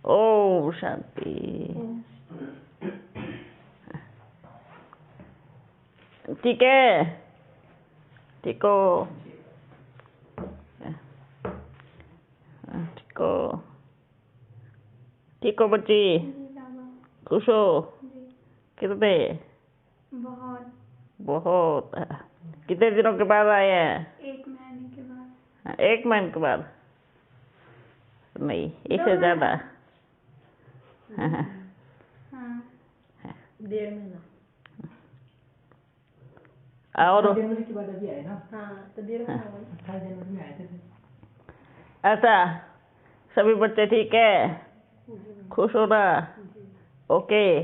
ओम शांति। ठीक है, ठीक हो, ठीक हो, ठीक हो बच्ची, खुश हो कितने? बहुत बहुत। कितने दिनों के बाद आए हैं? 1 महीने के बाद। 1 महीने के बाद नहीं, इससे ज्यादा। हाँ 1.5 महीना। और जनवरी के बाद अभी आए ना? हाँ तो 1.5 महीना हुआ। 18 जनवरी में आए थे। ऐसा सभी बच्चे ठीक है, खुश हो ना? ओके,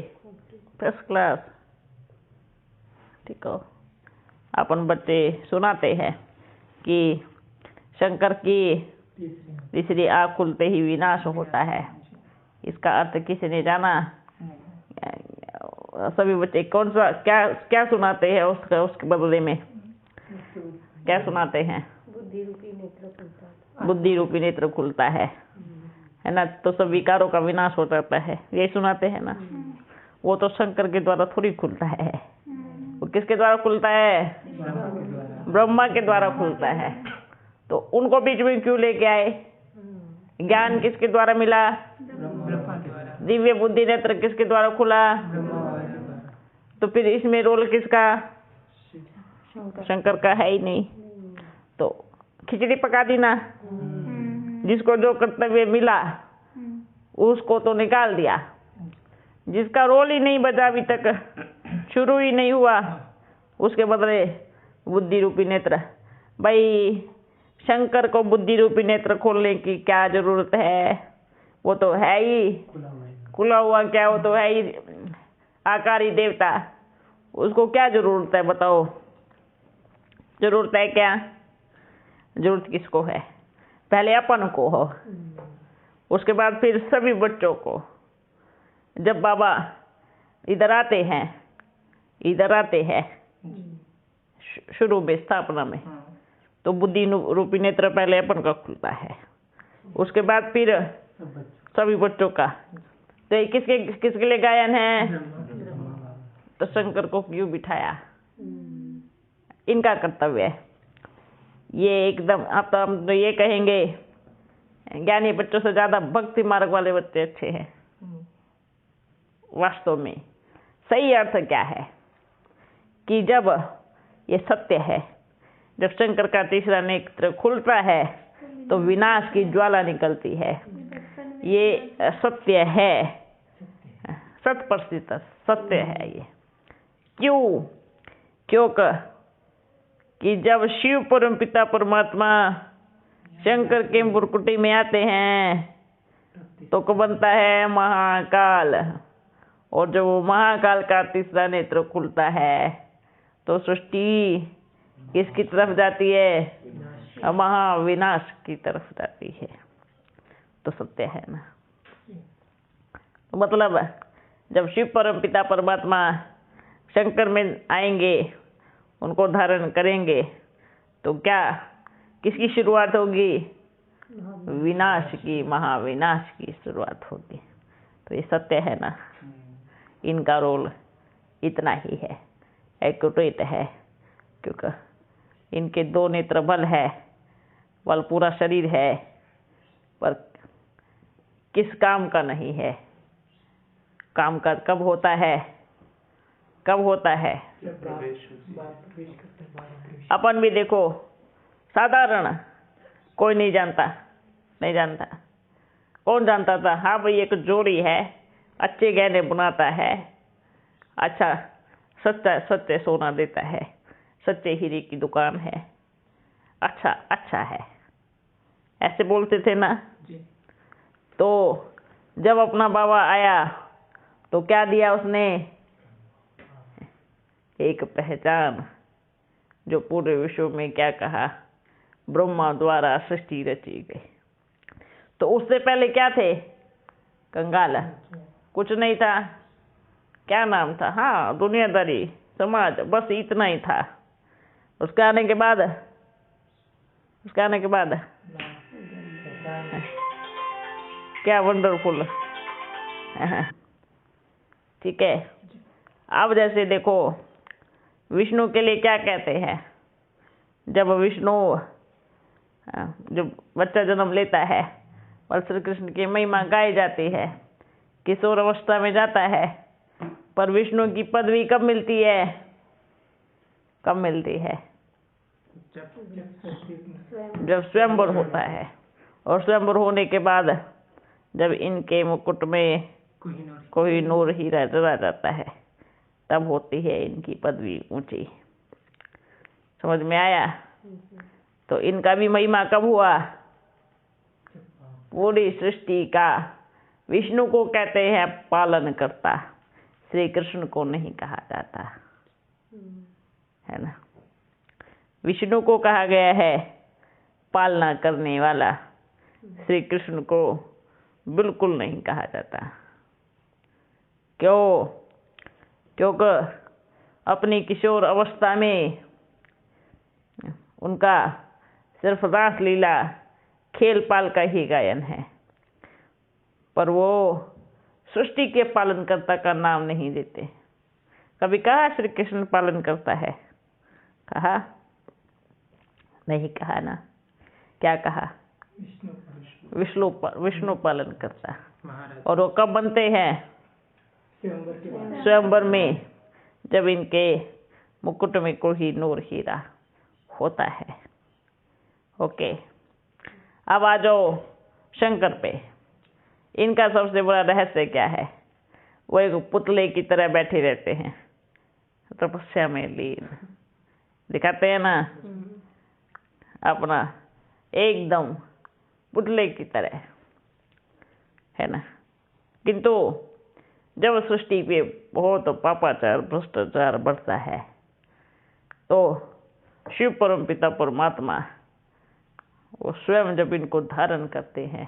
फर्स्ट क्लास, ठीक हो। अपन बच्चे सुनाते हैं कि शंकर की तीसरी आँख खुलते ही विनाश होता है। इसका अर्थ किसी ने जाना? सभी बच्चे कौन सा क्या क्या सुनाते हैं उसके बदले में क्या सुनाते हैं? बुद्धि रूपी नेत्र खुलता है। बुद्धि रूपी नेत्र खुलता है ना? तो सब विकारों का विनाश हो जाता है, यही सुनाते हैं ना? वो तो शंकर के द्वारा थोड़ी खुलता है। वो किसके द्वारा खुलता है? ब्रह्मा के द्वारा खुलता है। तो उनको बीच में क्यों लेके आए? ज्ञान किसके द्वारा मिला? दिव्य बुद्धि नेत्र किसके द्वारा खुला? तो फिर इसमें रोल किसका? शंकर का है ही नहीं। तो खिचड़ी पका दी ना, जिसको जो कर्तव्य मिला उसको तो निकाल दिया। जिसका रोल ही नहीं बजा, अभी तक शुरू ही नहीं हुआ, उसके बदले बुद्धि रूपी नेत्र। भाई शंकर को बुद्धि रूपी नेत्र खोलने की क्या जरूरत है? वो तो है ही खुला हुआ। क्या वो तो है ही आकारी देवता। उसको क्या जरूरत है बताओ? जरूरत है क्या? जरूरत किसको है? पहले अपन को हो, उसके बाद फिर सभी बच्चों को। जब बाबा इधर आते हैं शुरू में स्थापना में, तो बुद्धि रूपी नेत्र पहले अपन का खुलता है, उसके बाद फिर सभी बच्चों का। तो ये किसके लिए गायन है? तो शंकर को क्यों बिठाया? इनका कर्तव्य है ये एकदम। अब तो हम तो ये कहेंगे ज्ञानी बच्चों से ज्यादा भक्ति मार्ग वाले बच्चे अच्छे हैं। वास्तव में सही अर्थ क्या है कि जब ये सत्य है, जब शंकर का तीसरा नेत्र खुलता है तो विनाश की ज्वाला निकलती है। ये सत्य है, 100% सत्य है ये। क्योंकि कि जब शिव परम पिता परमात्मा शंकर के मुरकुटी में आते हैं तो बनता है महाकाल। और जब वो महाकाल का तीसरा नेत्र खुलता है तो सृष्टि किसकी तरफ जाती है? महाविनाश की तरफ जाती है। तो सत्य है ना? तो मतलब जब शिव परम पिता परमात्मा शंकर में आएंगे, उनको धारण करेंगे, तो क्या किसकी शुरुआत होगी? विनाश की, महाविनाश की शुरुआत होगी। तो ये सत्य है ना? इनका रोल इतना ही है, एक्यूरेट है, क्योंकि इनके 2 नेत्र बल है, बल पूरा शरीर है, पर किस काम का नहीं है। काम का कब होता है? कब होता है? अपन भी देखो, साधारण कोई नहीं जानता। कौन जानता था? हाँ भाई एक जोड़ी है, अच्छे गहने बनाता है, अच्छा सच्चे सोना देता है, सच्चे हीरे की दुकान है, अच्छा है, ऐसे बोलते थे ना? तो जब अपना बाबा आया तो क्या दिया उसने? एक पहचान, जो पूरे विश्व में क्या कहा? ब्रह्मा द्वारा सृष्टि रची गई। तो उससे पहले क्या थे? कंगाल, कुछ नहीं था। क्या नाम था? हाँ दुनियादारी समाज, बस इतना ही था। उसके आने के बाद, क्या वंडरफुल। ठीक है, अब जैसे देखो विष्णु के लिए क्या कहते हैं, जब विष्णु जब बच्चा जन्म लेता है और श्री कृष्ण की महिमा गाई जाती है, किशोर अवस्था में जाता है, पर विष्णु की पदवी कब मिलती है, कब मिलती है, जब स्वयंवर होता है। और स्वयंवर होने के बाद जब इनके मुकुट में कोई नूर हीरा जला जाता है, तब होती है इनकी पदवी ऊंची। समझ में आया? तो इनका भी महिमा कब हुआ, पूरी सृष्टि का। विष्णु को कहते हैं पालन करता, श्री कृष्ण को नहीं कहा जाता है ना। विष्णु को कहा गया है पालना करने वाला, श्री कृष्ण को बिल्कुल नहीं कहा जाता। क्यों? क्योंकि अपनी किशोर अवस्था में उनका सिर्फ रास लीला खेल पाल का ही गायन है, पर वो सृष्टि के पालनकर्ता का नाम नहीं देते। कभी कहा श्री कृष्ण पालन करता है? कहा नहीं, कहा ना। क्या कहा? विष्णु पालन करता। और वो कब बनते हैं? स्वयंवर में, जब इनके मुकुट में कोई नूर हीरा होता है। ओके, अब आ जाओ शंकर पे। इनका सबसे बड़ा रहस्य क्या है? वो एक पुतले की तरह बैठे रहते हैं, तपस्या में लीन। दिखाते हैं ना अपना एकदम पुतले की तरह, है ना। किंतु जब सृष्टि पे बहुत पापाचार भ्रष्टाचार बढ़ता है, तो शिव परम पिता परमात्मा वो स्वयं जब इनको धारण करते हैं,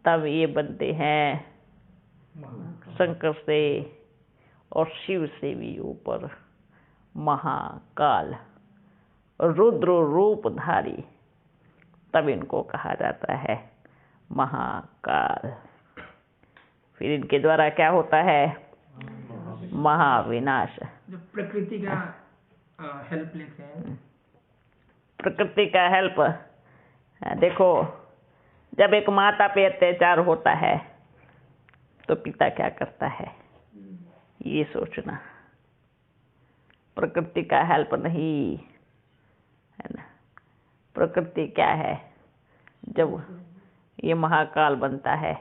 तब ये बनते हैं शंकर से और शिव से भी ऊपर महाकाल, रुद्र रूपधारी। तब इनको कहा जाता है महाकाल। फिर इनके द्वारा क्या होता है? महाविनाश। जो प्रकृति का हेल्प लेते हैं, प्रकृति का हेल्प। देखो, जब एक माता पे अत्याचार होता है तो पिता क्या करता है, ये सोचना। प्रकृति का हेल्प नहीं, है ना। प्रकृति क्या है? जब ये महाकाल बनता है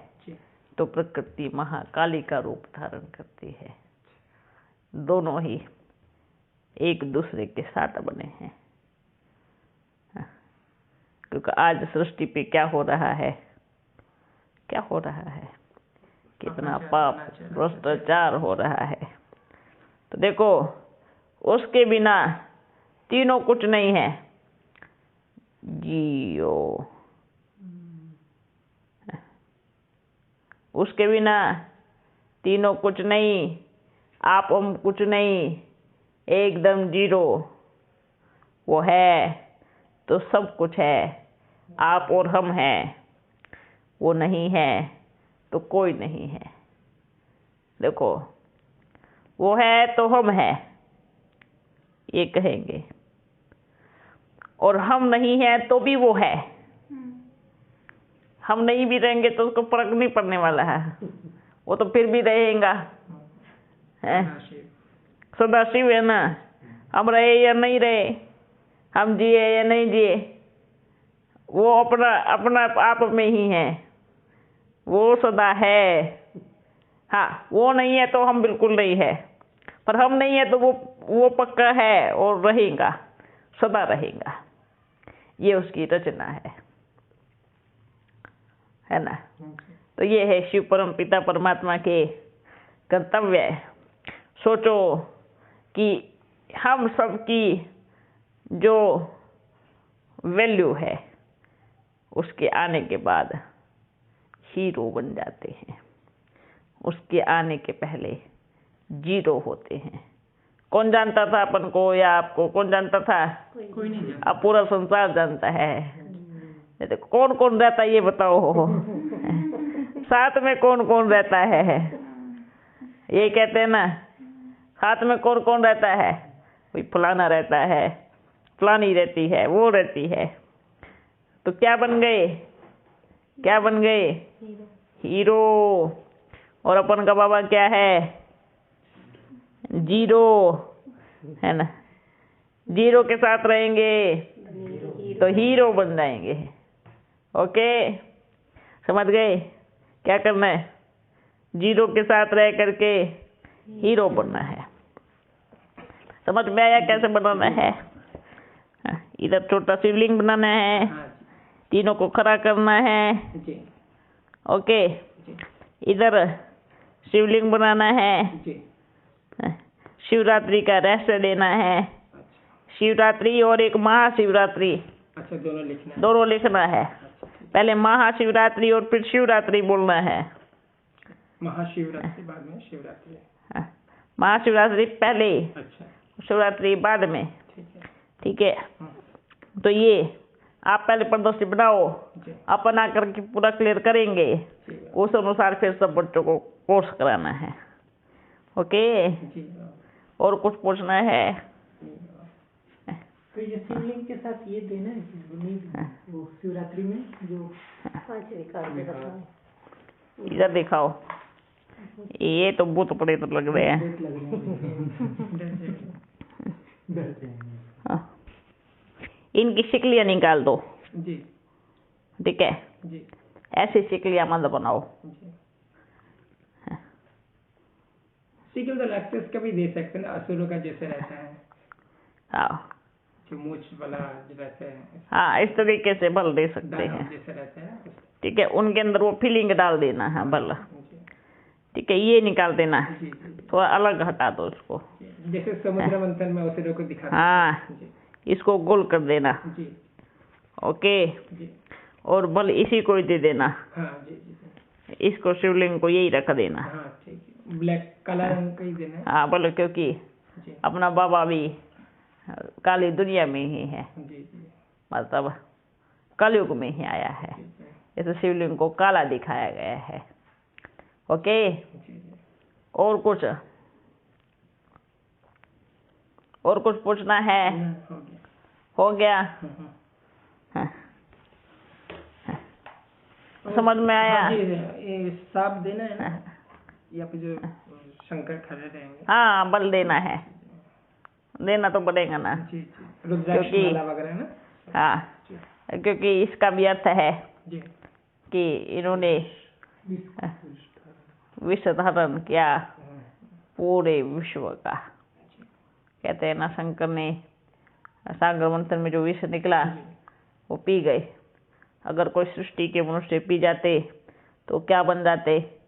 तो प्रकृति महाकाली का रूप धारण करती है। दोनों ही एक दूसरे के साथ बने हैं, क्योंकि आज सृष्टि पे क्या हो रहा है, क्या हो रहा है, कितना पाप भ्रष्टाचार हो रहा है। तो देखो, उसके बिना तीनों कुछ नहीं है। जियो, उसके बिना तीनों कुछ नहीं, आप हम कुछ नहीं, एकदम जीरो। वो है तो सब कुछ है, आप और हम हैं। वो नहीं है तो कोई नहीं है। देखो, वो है तो हम हैं, ये कहेंगे, और हम नहीं है तो भी वो है। हम नहीं भी रहेंगे तो उसको फर्क नहीं पड़ने वाला है, वो तो फिर भी रहेगा। सदाशिव है ना। हम रहे या नहीं रहे, हम जिए या नहीं जिए, वो अपना अपना आप में ही है, वो सदा है। हाँ, वो नहीं है तो हम बिल्कुल नहीं है, पर हम नहीं है तो वो पक्का है और रहेगा, सदा रहेगा। ये उसकी रचना है ना। तो ये है शिव परम पिता परमात्मा के कर्तव्य। सोचो कि हम सबकी जो वैल्यू है, उसके आने के बाद हीरो बन जाते हैं, उसके आने के पहले जीरो होते हैं। कौन जानता था अपन को या आपको? कौन जानता था? कोई नहीं जानता। अब पूरा संसार जानता है। कौन कौन रहता है ये बताओ? साथ में कौन कौन रहता है? ये कहते हैं ना, साथ में कौन कौन रहता है? कोई फलाना रहता है, फलानी रहती है, वो रहती है। तो क्या बन गए? क्या बन गए? हीरो। और अपन का बाबा क्या है? जीरो, है ना? जीरो के साथ रहेंगे तो हीरो बन जाएंगे। ओके, समझ गए? क्या करना है? जीरो के साथ रह करके हीरो बनना है। समझ में आया कैसे बनाना है? इधर छोटा शिवलिंग बनाना है, हाँ तीनों को खड़ा करना है। जी ओके, जी इधर शिवलिंग बनाना है, जी। शिवरात्रि का रहस्य देना है। अच्छा शिवरात्रि और एक महाशिवरात्रि, अच्छा, दोनों लिखना है। दोनों लिखना है। पहले महाशिवरात्रि और फिर शिवरात्रि बोलना है। महाशिवरात्रि बाद में शिवरात्रि। महाशिवरात्रि पहले, अच्छा शिवरात्रि बाद में। ठीक है। ठीक है, हाँ तो ये आप पहले प्रदर्शनी बनाओ, जी अपन आकर के पूरा क्लियर करेंगे। ठीक है। उस अनुसार फिर सब बच्चों को कोर्स कराना है। ओके, जी और कुछ पूछना है? तो ये शिवलिंग के साथ ये देना है कि वो शिवरात्रि में जो 5 कार्ड रखा है। इधर दिखाओ, ये तो भूत प्रेत लग रहे हैं। प्लेट लग रहे हैं, डर जाएंगे। हाँ। इनकी शिकलियाँ निकाल दो। जी ठीक है, जी ऐसी शिकलियाँ मत बनाओ। जी। ठीक है, उधर एक्सेस का भी दे सकते हैं ना, असुरों का जैसे रहता है, हाँ जो मूछ वाला जो रहते हैं, हाँ, इस तरीके से बल दे सकते दानव हैं। जैसे रहते हैं। ठीक है, उनके अंदर वो फीलिंग डाल देना है बल। जी ठीक है, ये निकाल देना, जी जी थोड़ा अलग हटा दो उसको। जी। जैसे समुद्र मंथन में असुरों को दिखाते हैं। हाँ, जी इसको गोल कर देना। जी ओके, जी। और बल इसी को ही दे देना। हाँ जी जी जी। इसको शिवलिंग को यही रख देना। हाँ ठीक है, ब्लैक काला रंग का ही देना है। हाँ बोलो, क्योंकि जी अपना बाबा भी काली दुनिया में ही है, जी जी मतलब कलयुग में ही आया है, जी जी इस शिवलिंग को काला दिखाया गया है। ओके, जी जी। और कुछ? और कुछ पूछना है? हो गया। हो गया? हाँ। हाँ। समझ में आया? हाँ जी, ये सांप देना है ना, या फिर जो शंकर खड़े रहेंगे। हाँ, बल देना है, देना तो पड़ेगा ना। जी जी, रुद्राक्ष क्योंकि- माला वगैरह ना। हाँ, जी क्योंकि इसका भी अर्थ है जी कि इन्होंने विष धारण किया पूरे विश्व का। कहते हैं ना, शंकर ने सागर मंथन में जो विष निकला वो पी गए। अगर कोई सृष्टि के मनुष्य पी जाते तो क्या बन जाते?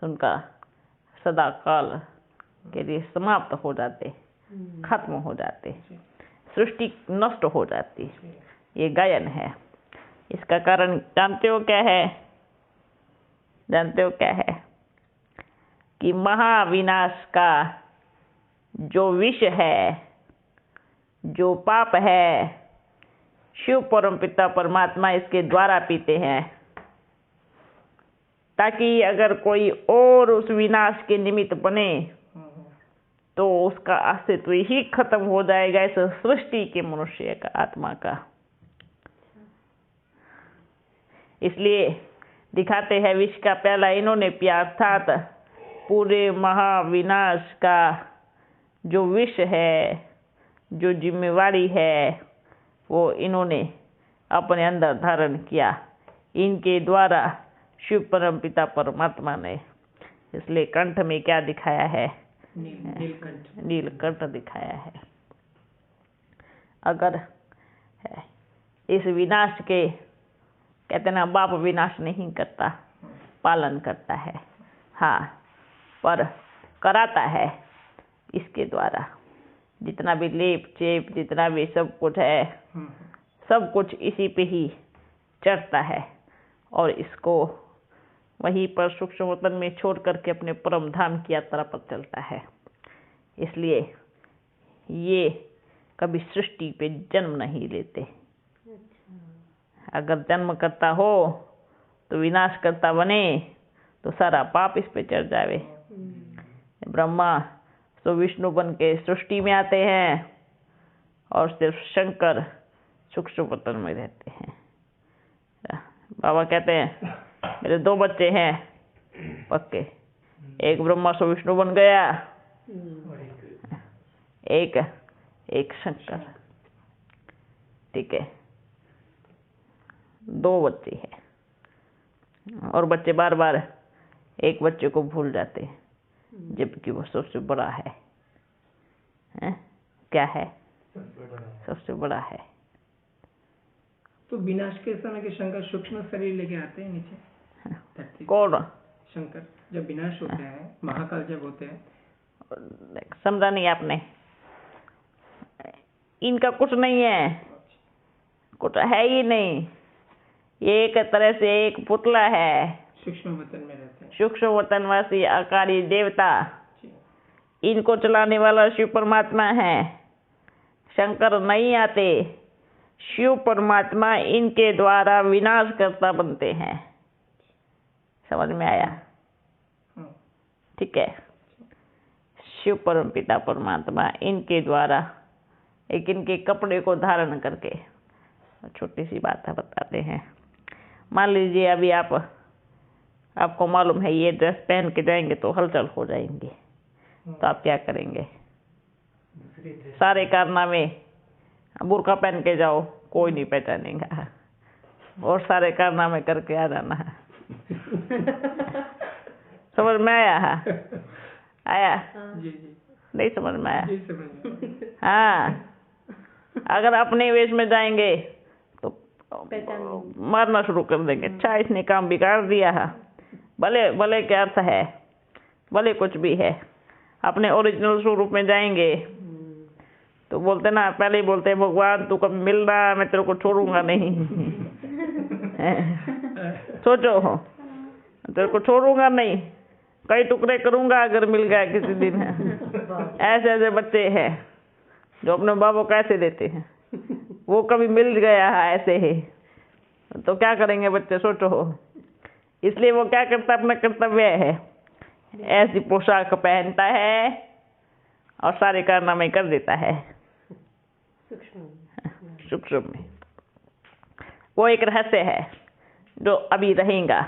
उनका सदा काल के लिए समाप्त हो जाते, खत्म हो जाते, सृष्टि नष्ट हो जाती। ये गायन है। इसका कारण जानते हो क्या है? जानते हो क्या है? कि महाविनाश का जो विष है, जो पाप है, शिव परमपिता परमात्मा इसके द्वारा पीते हैं, ताकि अगर कोई और उस विनाश के निमित्त बने तो उसका अस्तित्व ही खत्म हो जाएगा, इस सृष्टि के मनुष्य का, आत्मा का। इसलिए दिखाते हैं विष का प्याला इन्होंने पिया, अर्थात पूरे महाविनाश का जो विष है, जो जिम्मेवारी है, वो इन्होंने अपने अंदर धारण किया, इनके द्वारा शिव परमपिता परमात्मा ने। इसलिए कंठ में क्या दिखाया है? नीलकंठ। नीलकंठ दिखाया है। अगर इस विनाश के, कहते ना, बाप विनाश नहीं करता, पालन करता है। हाँ, पर कराता है इसके द्वारा। जितना भी लेप चेप, जितना भी सब कुछ है, सब कुछ इसी पे ही चढ़ता है और इसको वहीं पर सूक्ष्म वतन में छोड़ करके अपने परम धाम की यात्रा पर चलता है। इसलिए ये कभी सृष्टि पे जन्म नहीं लेते। अगर जन्म करता हो तो विनाश करता बने तो सारा पाप इस पे चढ़ जावे। ब्रह्मा तो विष्णु बन के सृष्टि में आते हैं और सिर्फ शंकर सूक्ष्म वतन में रहते हैं। बाबा कहते हैं मेरे 2 बच्चे हैं पक्के, एक ब्रह्मा से विष्णु बन गया, एक शंकर। ठीक है, 2 बच्चे हैं और बच्चे बार बार एक बच्चे को भूल जाते हैं जबकि वो सबसे बड़ा है। क्या है? सबसे बड़ा है। तो विनाश के समय के शंकर सूक्ष्म शरीर लेके आते हैं नीचे धरती पे। कौन? शंकर जब विनाश होते हैं, महाकाल जब होते हैं, समझा नहीं आपने? इनका कुछ नहीं है, कुछ है ही नहीं। ये एक तरह से एक पुतला है, सूक्ष्म वतन में रहते हैं। सूक्ष्म वतनवासी आकारी देवता। जी। इनको चलाने वाला शिव परमात्मा है। शंकर नहीं आते, शिव परमात्मा इनके द्वारा विनाशकर्ता बनते हैं। समझ में आया? ठीक है। शिव परम पिता परमात्मा इनके द्वारा एक इनके कपड़े को धारण करके, छोटी सी बात है बताते हैं। मान लीजिए अभी आपको मालूम है ये ड्रेस पहन के जाएंगे तो हलचल हो जाएंगे, तो आप क्या करेंगे? सारे कारनामे बुर्का पहन के जाओ, कोई नहीं पहचानेगा, और सारे कारनामे करके आ जाना है। समझ में आया? आया? जी जी नहीं समझ में आया? जी, समझ। हाँ, अगर अपने वेश में जाएंगे तो मारना शुरू कर देंगे। अच्छा, इसने काम बिगाड़ दिया है। भले भले क्या अर्थ है, भले कुछ भी है। अपने ओरिजिनल स्वरूप में जाएंगे तो बोलते ना, पहले ही बोलते भगवान तू कभी मिल रहा, मैं तेरे को छोड़ूंगा नहीं। सोचो, तेरे को छोड़ूंगा नहीं, कई टुकड़े करूंगा अगर मिल गया किसी दिन। ऐसे ऐसे बच्चे हैं जो अपने बाबा को ऐसे देते हैं, वो कभी मिल गया है ऐसे ही, तो क्या करेंगे बच्चे? सोचो। इसलिए वो क्या करता, अपना कर्तव्य है, ऐसी पोशाक पहनता है और सारे कारनामे कर देता है सूक्ष्म में। वो एक रहस्य है जो अभी रहेगा,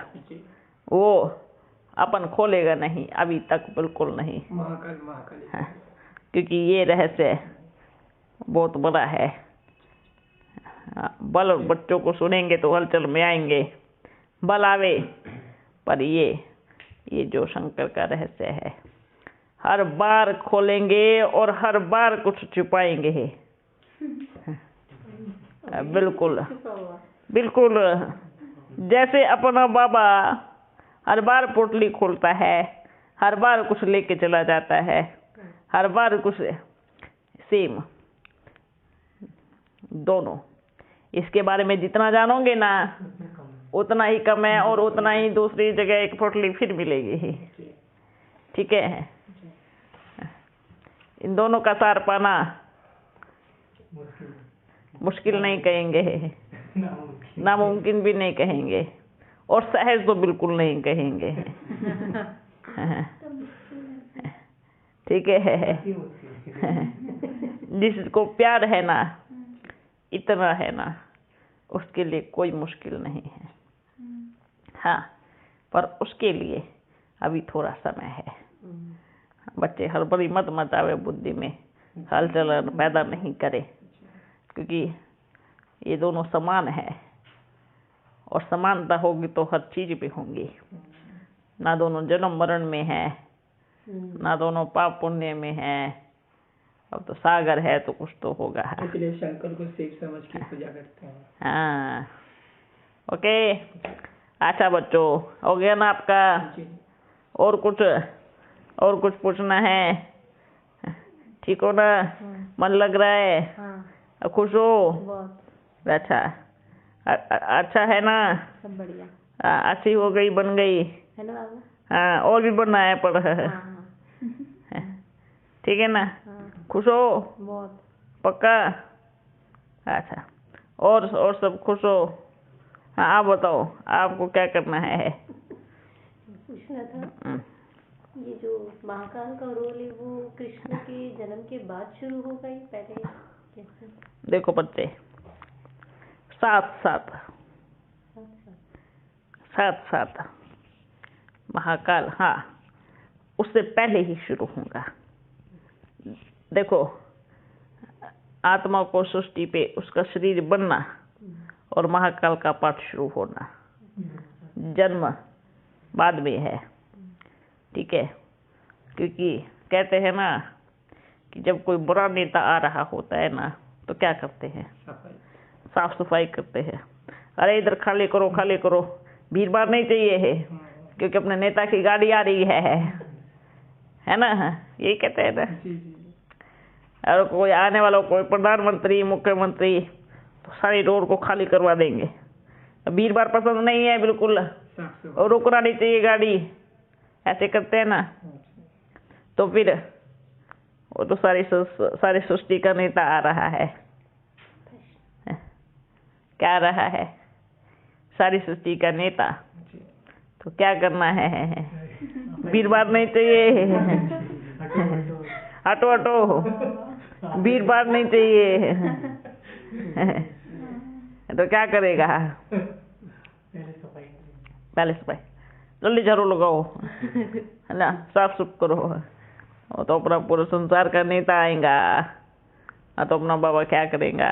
वो अपन खोलेगा नहीं अभी तक, बिल्कुल नहीं। महाकाल क्योंकि ये रहस्य बहुत बड़ा है। बल बच्चों को सुनेंगे तो हलचल में आएंगे, बल आवे। पर ये जो शंकर का रहस्य है, हर बार खोलेंगे और हर बार कुछ छुपाएंगे। बिल्कुल बिल्कुल, जैसे अपना बाबा हर बार पोटली खोलता है, हर बार कुछ लेके चला जाता है, हर बार कुछ। सेम दोनों। इसके बारे में जितना जानोगे ना उतना ही कम है, और उतना ही दूसरी जगह एक पोटली फिर मिलेगी। ठीक है? इन दोनों का सार पाना मुश्किल नहीं कहेंगे, नामुमकिन भी नहीं कहेंगे, और सहज तो बिल्कुल नहीं कहेंगे। ठीक है? जिसको प्यार है ना, इतना है ना, उसके लिए कोई मुश्किल नहीं है। हाँ, पर उसके लिए अभी थोड़ा समय है। बच्चे हड़बड़ी मत मचावे, बुद्धि में हलचल पैदा नहीं करे, क्योंकि ये दोनों समान है, और समानता होगी तो हर चीज पे होंगी। ना दोनों जन्म मरण में है, ना दोनों पाप पुण्य में है। अब तो सागर है तो कुछ तो होगा। इसलिए शंकर को शिव समझ के पूजा करते हैं। हाँ, ओके। अच्छा बच्चों, हो गया ना आपका? और कुछ पूछना है? ठीक हो ना? मन लग रहा है? हाँ, खुश हो? बहुत अच्छा, अच्छा है ना? सब बढ़िया अच्छी हो गई, बन गई? है ना बाबा? हाँ, और भी बनना है पर। हाँ ठीक है ना? हाँ, खुश हो? बहुत। पक्का? अच्छा, और सब खुश हो? हाँ, आप बताओ, आपको क्या करना है? पूछना था, ये जो महाकाल का रोल है वो कृष्ण के जन्म के बाद शुरू होगा या पहले कैसे? देखो बच्चे, साथ साथ साथ साथ महाकाल, हाँ, उससे पहले ही शुरू होगा। देखो, आत्मा को सृष्टि पे उसका शरीर बनना और महाकाल का पाठ शुरू होना, जन्म बाद में है, ठीक है। क्योंकि कहते हैं ना कि जब कोई बुरा नेता आ रहा होता है ना, तो क्या करते हैं, साफ सफाई करते हैं। अरे इधर खाली करो, भीड़ भाड़ नहीं चाहिए है, क्योंकि अपने नेता की गाड़ी आ रही है ना, यही कहते हैं ना। और कोई आने वाला, कोई प्रधानमंत्री, मुख्यमंत्री, तो सारी रोड को खाली करवा देंगे। भीड़ भाड़ पसंद नहीं है बिल्कुल, और रुकना नहीं चाहिए गाड़ी, ऐसे करते हैं ना। तो फिर वो तो सारी सृष्टि का नेता आ रहा है, क्या आ रहा है, सारी सृष्टि का नेता। तो क्या करना है, भीड़ भाड़ नहीं चाहिए, हटो, भीड़ भाड़ नहीं चाहिए। तो क्या करेगा, पहले सफाई, जल्दी झाड़ू लगाओ, है ना, साफ सुफ करो। और तो अपना पूरा संसार का नेता आएगा, तो अपना बाबा क्या करेगा,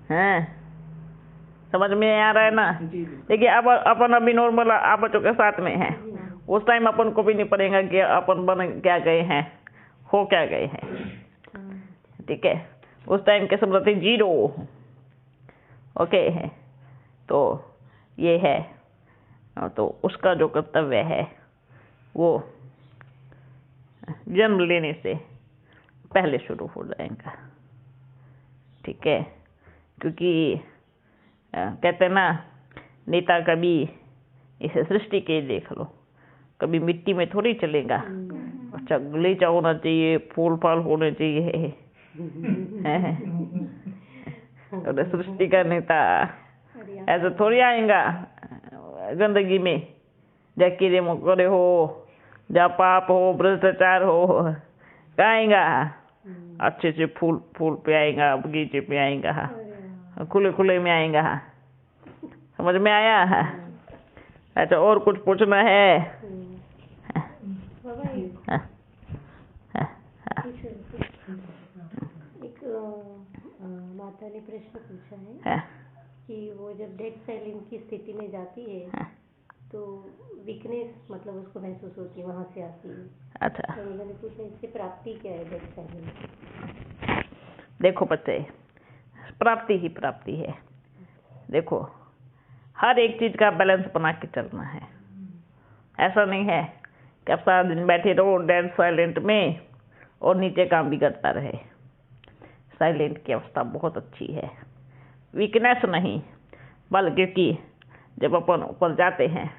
हैं? समझ में आ रहा है ना। देखिए, अब अपन अभी नॉर्मल आप बच्चों के साथ में है, उस टाइम अपन को भी नहीं पड़ेगा कि अपन बन क्या गए हैं, हो क्या गए हैं, ठीक है। उस टाइम के समृद्धि 0, ओके है। तो ये है, तो उसका जो कर्तव्य है वो जन्म लेने से पहले शुरू हो जाएगा, ठीक है। क्योंकि कहते हैं ना, नेता कभी इसे सृष्टि के देख लो, कभी मिट्टी में थोड़ी चलेगा। अच्छा, गलीचा होना चाहिए, फूल फाल होने चाहिए, और सृष्टि का नेता ऐसे थोड़ी आएगा गंदगी में, जहाँ कीड़े मकोड़े हो, जहाँ पाप हो, भ्रष्टाचार हो, कहाँ आएगा। अच्छे से फूल पे आएगा, बगीचे पे आएगा, खुले में आएगा। समझ में आया। अच्छा, और कुछ पूछना है? एक माता ने प्रश्न पूछा है कि वो जब डेड साइलेंट की स्थिति में जाती है तो वीकनेस मतलब उसको महसूस होती है, वहाँ से आती है। अच्छा, तो मैंने पूछा इससे प्राप्ति क्या है डेड साइलेंट? देखो बच्चे, प्राप्ति ही प्राप्ति है। देखो, हर एक चीज का बैलेंस बना के चलना है। ऐसा नहीं है कि आप सारा दिन बैठे रहो डेड साइलेंट में और नीचे काम बिगड़ता रहे। साइलेंट की अवस्था बहुत अच्छी है, वीकनेस नहीं, बल्कि कि जब अपन ऊपर जाते हैं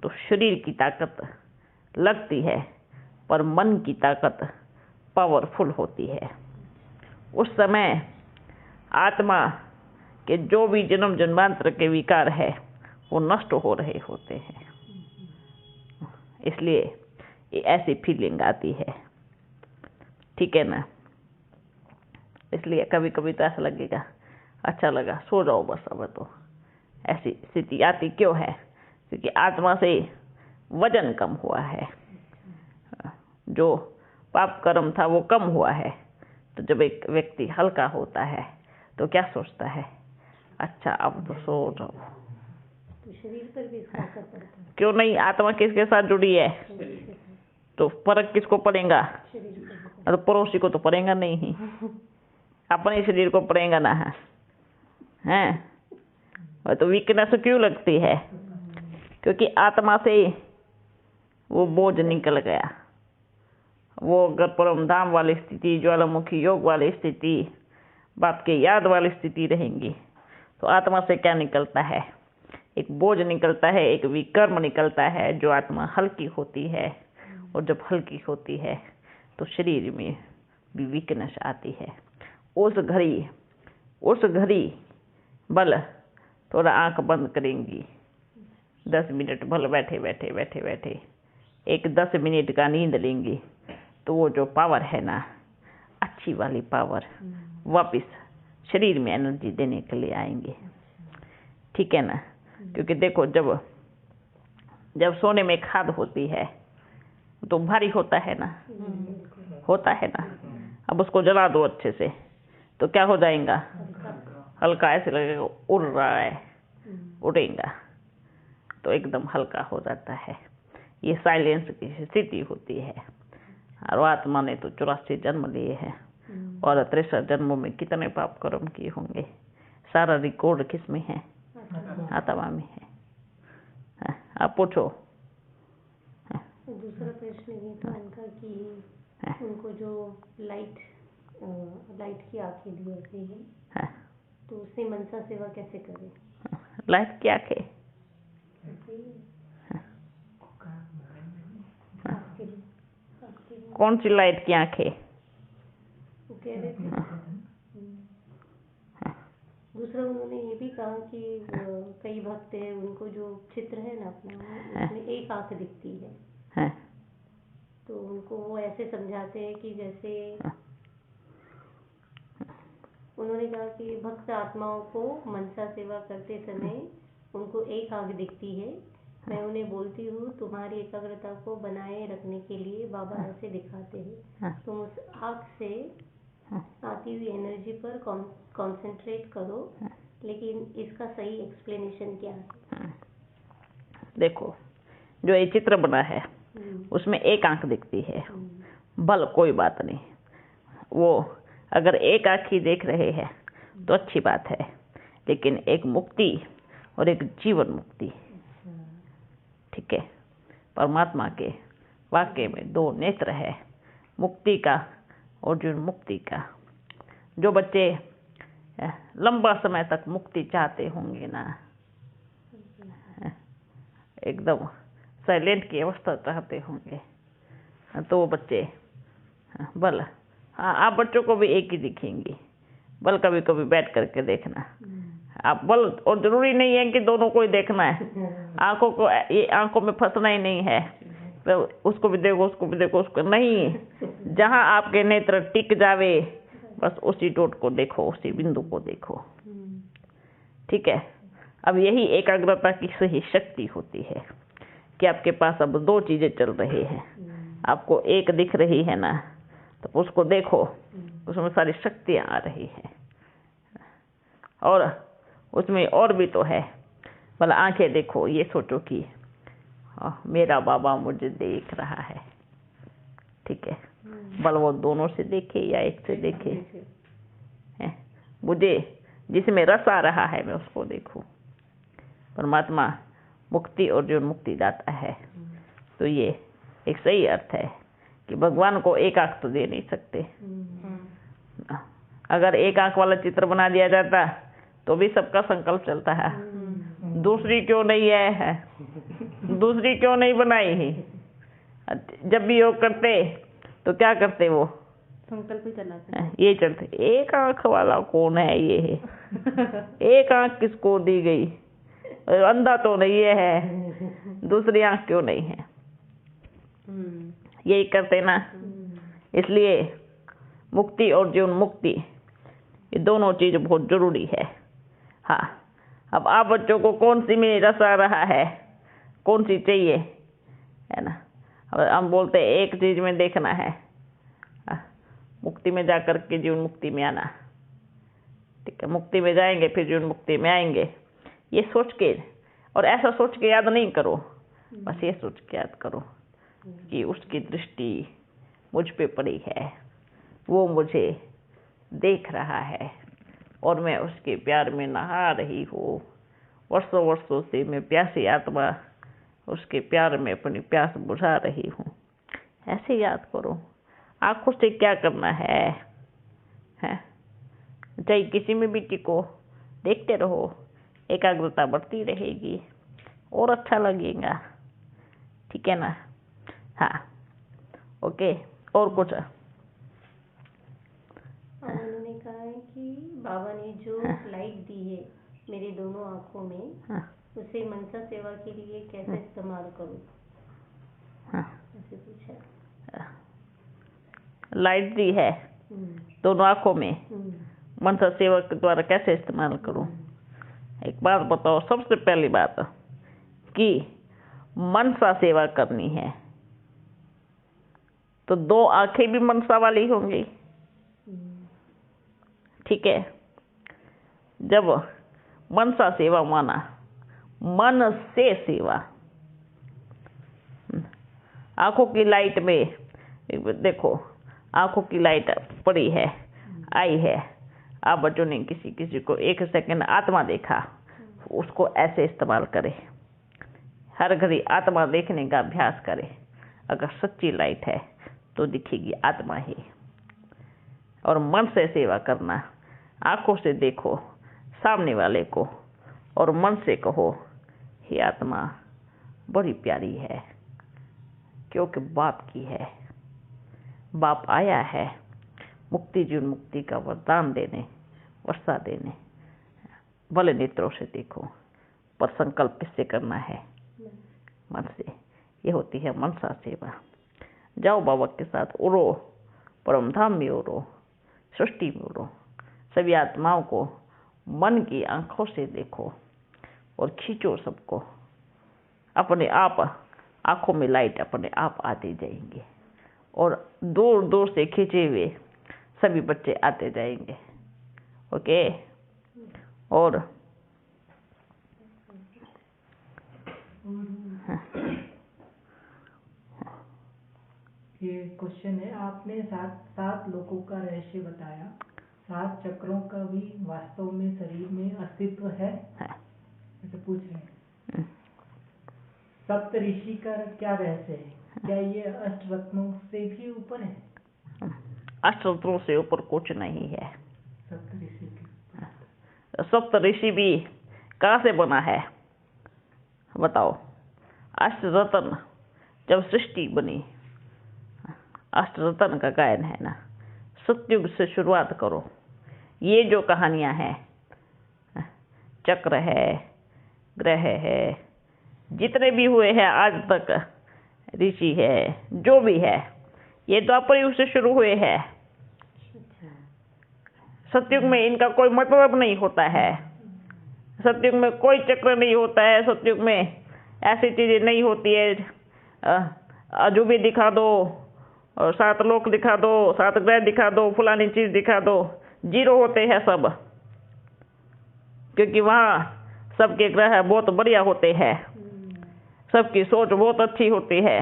तो शरीर की ताकत लगती है, पर मन की ताकत पावरफुल होती है। उस समय आत्मा के जो भी जन्म जन्मांतर के विकार है वो नष्ट हो रहे होते हैं। इसलिए ये ऐसी फीलिंग आती है, ठीक है ना। इसलिए कभी कभी तो ऐसा लगेगा, अच्छा लगा, सो जाओ बस। अब तो ऐसी स्थिति आती क्यों है? क्योंकि आत्मा से वजन कम हुआ है, जो पाप कर्म था वो कम हुआ है। तो जब एक व्यक्ति हल्का होता है तो क्या सोचता है, अच्छा अब तो सो जाओ। तो शरीर पर भी इसका असर पड़ता है। क्यों नहीं, आत्मा किसके साथ जुड़ी है, तो फर्क किसको पड़ेगा? तो पड़ोसी को तो पड़ेगा नहीं, अपने शरीर को पड़ेगा ना, है। तो वीकनेस क्यों लगती है? क्योंकि आत्मा से वो बोझ निकल गया। वो अगर परम धाम वाली स्थिति, ज्वालामुखी योग वाली स्थिति, बाप के याद वाली स्थिति रहेंगी, तो आत्मा से क्या निकलता है? एक बोझ निकलता है, एक विकर्म निकलता है, जो आत्मा हल्की होती है। और जब हल्की होती है तो शरीर में भी वीकनेस आती है। उस घड़ी बल थोड़ा आंख बंद करेंगी, 10 मिनट भले बैठे बैठे बैठे बैठे एक 10 मिनट का नींद लेंगे तो वो जो पावर है ना, अच्छी वाली पावर वापस शरीर में एनर्जी देने के लिए आएंगे। ठीक है ना? क्योंकि देखो जब सोने में खाद होती है तो भारी होता है ना, होता है ना। अब उसको जला दो अच्छे से तो क्या हो जाएगा? हल्का, ऐसे लगेगा उड़ रहा है, उड़ेगा तो एकदम हल्का हो जाता है। ये साइलेंस की स्थिति होती है। और आत्मा ने तो 84 जन्म लिए हैं और 63 जन्मों में कितने पाप कर्म किए होंगे। सारा रिकॉर्ड किस में है? आत्मा में है। आप पूछो। दूसरा प्रश्न ये था उनका कि उनको जो लाइट की आंखें दी जाती है तो उससे मनसा सेवा कैसे करें? लाइट की आंखें? कौन सी लाइट की आंखें? वो कह रहे थे। दूसरा उन्होंने ये भी कहा कि कई भक्त हैं उनको जो चित्र है ना अपना, उसमें एक आंख दिखती है। तो उनको वो ऐसे समझाते हैं कि जैसे उन्होंने कहा कि भक्त आत्माओं को मनसा सेवा करते समय उनको एक आंख दिखती है। मैं उन्हें बोलती हूँ तुम्हारी एकाग्रता को बनाए रखने के लिए बाबा ऐसे दिखाते हैं, तुम उस आंख से आती हुई एनर्जी पर कंसंट्रेट करो। लेकिन इसका सही एक्सप्लेनेशन क्या है? देखो, जो ये चित्र बना है उसमें एक आंख दिखती है, भल कोई बात नहीं। वो अगर एक आंख ही देख रहे हैं तो अच्छी बात है, लेकिन एक मुक्ति और एक जीवन मुक्ति, ठीक है। परमात्मा के वाक्य में 2 नेत्र है, मुक्ति का और जीवन मुक्ति का। जो बच्चे लंबा समय तक मुक्ति चाहते होंगे ना, एकदम साइलेंट की अवस्था चाहते होंगे, तो वो बच्चे बल, हाँ आप बच्चों को भी एक ही दिखेंगी, बल कभी कभी बैठ करके देखना आप बल। और जरूरी नहीं है कि दोनों को ही देखना है, आंखों को, ये आंखों में फंसना ही नहीं है तो उसको भी देखो उसको भी देखो, उसको नहीं। जहाँ आपके नेत्र टिक जावे बस उसी डॉट को देखो, उसी बिंदु को देखो, ठीक है। अब यही एकाग्रता की सही शक्ति होती है कि आपके पास अब 2 चीजें चल रही हैं। आपको एक दिख रही है ना, तो उसको देखो, उसमें सारी शक्तियाँ आ रही हैं और उसमें और भी तो है। भला आंखें देखो, ये सोचो कि मेरा बाबा मुझे देख रहा है, ठीक है। भला वो दोनों से देखे या एक से देखे, मुझे जिसमें रस आ रहा है मैं उसको देखूं। परमात्मा मुक्ति और जो मुक्ति दाता है, तो ये एक सही अर्थ है कि भगवान को एक आंख तो दे नहीं सकते। अगर एक आंख वाला चित्र बना दिया जाता तो भी सबका संकल्प चलता है, दूसरी क्यों नहीं है, दूसरी क्यों नहीं बनाई है। जब भी योग करते तो क्या करते, वो संकल्प ही चलाते, ये चलते, एक आंख वाला कौन है ये है, एक आंख किसको दी गई, अंधा तो नहीं है, दूसरी आंख क्यों नहीं है, यही करते ना। इसलिए मुक्ति और जीवन मुक्ति ये दोनों चीज बहुत जरूरी है। हाँ, अब आप बच्चों को कौन सी में रस आ रहा है, कौन सी चाहिए, है ना। अब हम बोलते हैं एक चीज में देखना है, मुक्ति में जाकर के जीवन मुक्ति में आना, ठीक है। मुक्ति में जाएंगे फिर जीवन मुक्ति में आएंगे, ये सोच के, और ऐसा सोच के याद नहीं करो, बस ये सोच के याद करो कि उसकी दृष्टि मुझ पे पड़ी है, वो मुझे देख रहा है और मैं उसके प्यार में नहा रही हूँ। वर्षों वर्षों से मैं प्यासी आत्मा उसके प्यार में अपनी प्यास बुझा रही हूँ, ऐसे याद करो। आँखों से क्या करना है, चाहे किसी में भी टिको, देखते रहो, एकाग्रता बढ़ती रहेगी और अच्छा लगेगा, ठीक है ना। हाँ, ओके, और कुछ? उन्होंने कहा है कि बाबा ने जो लाइट दी है मेरे दोनों आँखों में, उसे मनसा सेवा के लिए कैसे इस्तेमाल करूं, हाँ, ऐसे पूछा। लाइट दी है दोनों आंखों में, मनसा सेवा के द्वारा कैसे इस्तेमाल करूं। एक बात बताओ, सबसे पहली बात कि मनसा सेवा करनी है तो दो आंखें भी मनसा वाली होंगी, ठीक है। जब मनसा सेवा माना, मन से सेवा, आंखों की लाइट में देखो, आंखों की लाइट पड़ी है, आई है। आप बच्चों ने किसी किसी को 1 सेकंड आत्मा देखा, उसको ऐसे इस्तेमाल करें। हर घड़ी आत्मा देखने का अभ्यास करें। अगर सच्ची लाइट है तो दिखेगी आत्मा ही। और मन से सेवा करना, आंखों से देखो सामने वाले को और मन से कहो, हे आत्मा बड़ी प्यारी है, क्योंकि बाप की है। बाप आया है मुक्ति जीवन मुक्ति का वरदान देने, वर्षा देने। भले नेत्रों से देखो, पर संकल्प किससे करना है? मन से। ये होती है मनसा सेवा। जाओ बाबा के साथ उड़ो, परम धाम में उड़ो, सृष्टि में उड़ो। सभी आत्माओं को मन की आंखों से देखो और खींचो सबको। अपने आप आंखों में लाइट अपने आप आते जाएंगे और दूर दूर से खींचे हुए सभी बच्चे आते जाएंगे। ओके। और ये क्वेश्चन है, आपने 7 लोकों का रहस्य बताया, 7 चक्रों का भी वास्तव में शरीर में अस्तित्व है, ऐसे पूछ रहे हैं। सप्त ऋषि का क्या रहस्य है? क्या ये अष्टरत्नों से भी ऊपर है? अष्टरत्नों से ऊपर कुछ नहीं है। सप्त ऋषि सप्त ऋषि भी कहाँ से बना है बताओ? अष्टरत्न जब सृष्टि बनी, अष्टरत्न का गायन है ना। सतयुग से शुरुआत करो। ये जो कहानियां हैं, चक्र है, ग्रह है, जितने भी हुए हैं आज तक, ऋषि है, जो भी है, ये द्वापर युग से शुरू हुए हैं। सतयुग में इनका कोई मतलब नहीं होता है। सतयुग में कोई चक्र नहीं होता है। सतयुग में ऐसी चीजें नहीं होती है। अजूबे दिखा दो और 7 लोक दिखा दो, 7 ग्रह दिखा दो, फलानी चीज दिखा दो, 0 होते हैं सब। क्योंकि वहाँ सबके ग्रह बहुत बढ़िया होते हैं, सबकी सोच बहुत अच्छी होती है।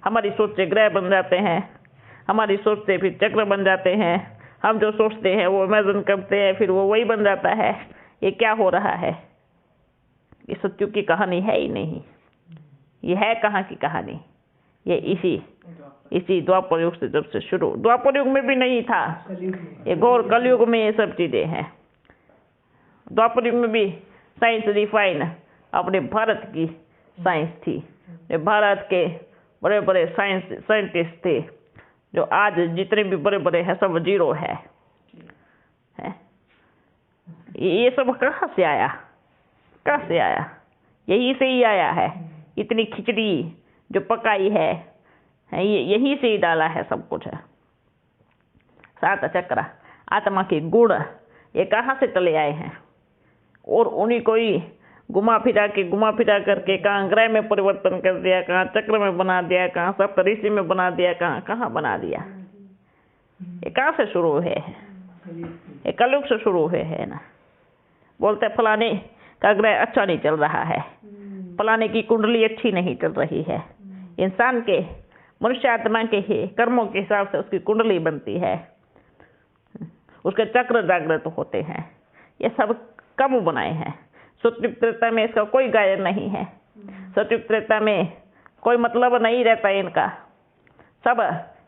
हमारी सोच से ग्रह बन जाते हैं, हमारी सोच से फिर चक्र बन जाते हैं। हम जो सोचते हैं वो इमेजिन करते हैं, फिर वो वही बन जाता है। ये क्या हो रहा है? ये सत्युग की कहानी है ही नहीं। ये है कहाँ की कहानी? ये इसी द्वापर युग से जब से शुरू, द्वापर युग में भी नहीं था, ये घोर कलयुग में ये सब चीजें हैं। द्वापर युग में भी साइंस रिफाइन अपने भारत की साइंस थी। जो भारत के बड़े बड़े साइंटिस्ट थे, जो आज जितने भी बड़े बड़े हैं सब 0 है। ये सब कहाँ से आया? कहाँ से आया? यहीं से ही आया है। इतनी खिचड़ी जो पकाई है, यहीं से ही डाला है सब कुछ। 7 चक्र, आत्मा के गुण, ये कहाँ से चले आए हैं? और उन्हीं को ही घुमा फिरा करके कहाँ ग्रह में परिवर्तन कर दिया, कहाँ चक्र में बना दिया, कहाँ सप्त ऋषि में बना दिया, कहाँ बना दिया। ये कहाँ से शुरू है? ये कलयुग से शुरू हुए है ना। बोलते फलाने का ग्रह अच्छा नहीं चल रहा है, फलाने की कुंडली अच्छी नहीं चल रही है। इंसान के, मनुष्य आत्मा के ही कर्मों के हिसाब से उसकी कुंडली बनती है, उसके चक्र जागृत होते हैं। ये सब कब बनाए हैं? सतयुग त्रेता में इसका कोई गायन नहीं है। सतयुग त्रेता में कोई मतलब नहीं रहता इनका। सब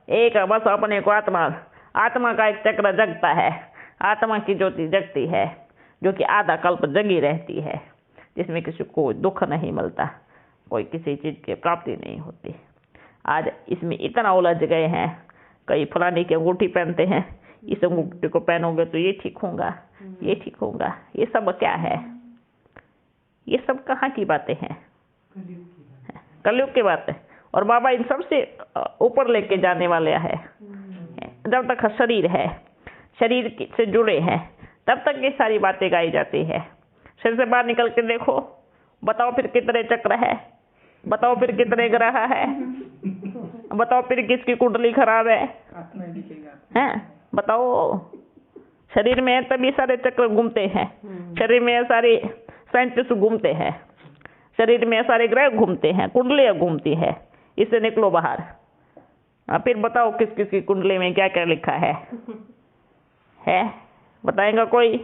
एक बस अपने को आत्मा का एक चक्र जगता है। आत्मा की ज्योति जगती है, जो कि आधा कल्प जगी रहती है, जिसमें किसी को दुख नहीं मिलता, कोई किसी चीज की प्राप्ति नहीं होती। आज इसमें इतना उलझ गए हैं। कई फलाने की अंगूठी पहनते हैं, इस अंगूठी को पहनोगे तो ये ठीक होगा, ये ठीक होगा। ये सब क्या है? ये सब कहाँ की बातें हैं? कलयुग की बात। कलयुग की बात है। और बाबा इन सबसे ऊपर लेके जाने वाले है। जब तक शरीर है, शरीर से जुड़े हैं, तब तक ये सारी बातें गाई जाती है। शरीर से बाहर निकल के देखो, बताओ फिर कितने चक्र है, बताओ फिर कितने ग्रह है, बताओ फिर किसकी कुंडली खराब है, आत्मा दिखेगा। हैं? बताओ। शरीर में तभी सारे चक्र घूमते हैं, शरीर में सारे साइंटिस्ट घूमते हैं, शरीर में सारे ग्रह घूमते हैं, कुंडलियां घूमती है। इससे निकलो बाहर। फिर बताओ किस किस की कुंडली में क्या क्या लिखा है? बताएगा कोई?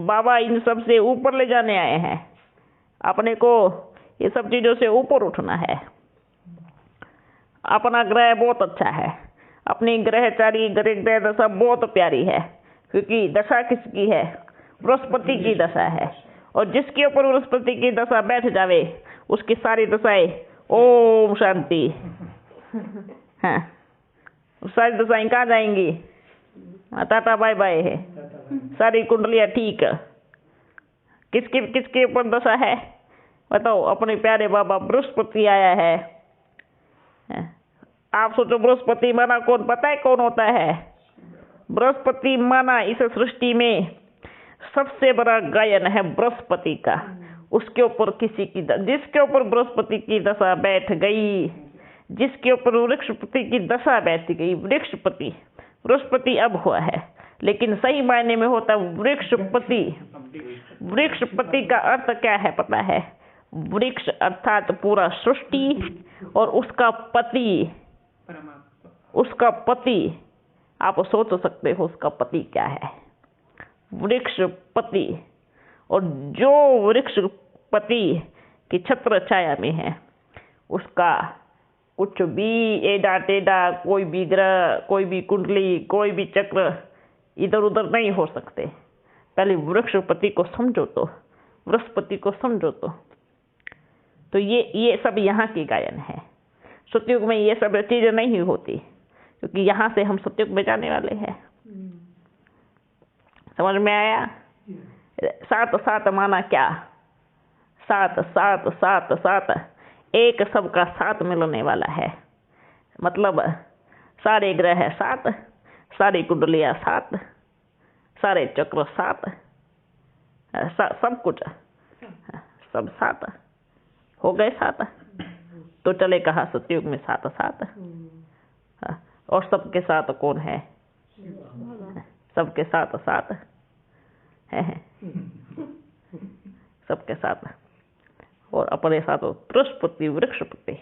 बाबा इन सब से ऊपर ले जाने आए हैं। अपने को ये सब चीजों से ऊपर उठना है। अपना ग्रह बहुत अच्छा है, अपनी ग्रहचारी ग्रह दशा बहुत प्यारी है, क्योंकि दशा किसकी है? बृहस्पति की दशा है। और जिसके ऊपर बृहस्पति की दशा बैठ जावे, उसकी सारी दशाएं ओम शांति। हाँ, सारी दशाएं कहाँ जाएंगी? टाटा बाय बाय है। सारी कुंडलियां ठीक। किसके ऊपर दशा है बताओ? अपने प्यारे बाबा बृहस्पति आया है। आप सोचो बृहस्पति माना कौन? पता है कौन होता है? बृहस्पति माना इस सृष्टि में सबसे बड़ा गायन है बृहस्पति का। उसके ऊपर किसी की जिसके ऊपर बृहस्पति की दशा बैठ गई, जिसके ऊपर वृक्षपति की दशा बैठ गई, वृक्षपति बृहस्पति अब हुआ है, लेकिन सही मायने में होता वृक्षपति। वृक्षपति का अर्थ क्या है पता है? वृक्ष अर्थात पूरा सृष्टि, और उसका पति, उसका पति। आप सोच सकते हो उसका पति क्या है? वृक्षपति। और जो वृक्षपति की छत्र छाया में है, उसका कुछ भी एडा टेढ़ा, कोई भी ग्रह, कोई भी कुंडली, कोई भी चक्र इधर उधर नहीं हो सकते। पहले वृक्षपति को समझो तो, बृहस्पति को समझो तो ये सब यहाँ की गायन है। सतयुग में ये सब चीजें नहीं होती, क्योंकि यहाँ से हम सतयुग में जाने वाले हैं। समझ में आया? सात सात माना क्या? सात सात सात सात, एक सबका साथ मिलने वाला है। मतलब सारे ग्रह सात, सारी कुंडलियां सात, सारे चक्र सात, सब कुछ सब सात हो गए सात। तो चले कहा सतयुग में सात सात। और सबके साथ कौन है? सबके साथ साथ है, सबके साथ। और अपने साथ बृहस्पति वृक्षपति।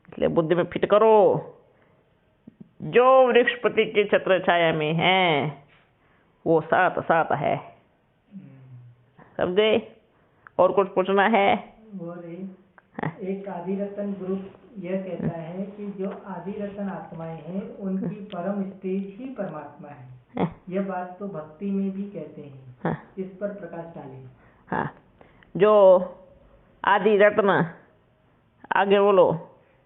इसलिए बुद्धि में फिट करो, जो वृक्षपति की छत्र छाया में है वो साथ साथ है। समझे? और कुछ पूछना है? और एक आदि रतन ग्रुप यह कहता है कि जो आदि रतन आत्माएं हैं उनकी परम स्टेज ही परमात्मा है। यह बात तो भक्ति में भी कहते हैं। इस पर प्रकाश डालें। हाँ, जो आदि रत्न, आगे बोलो।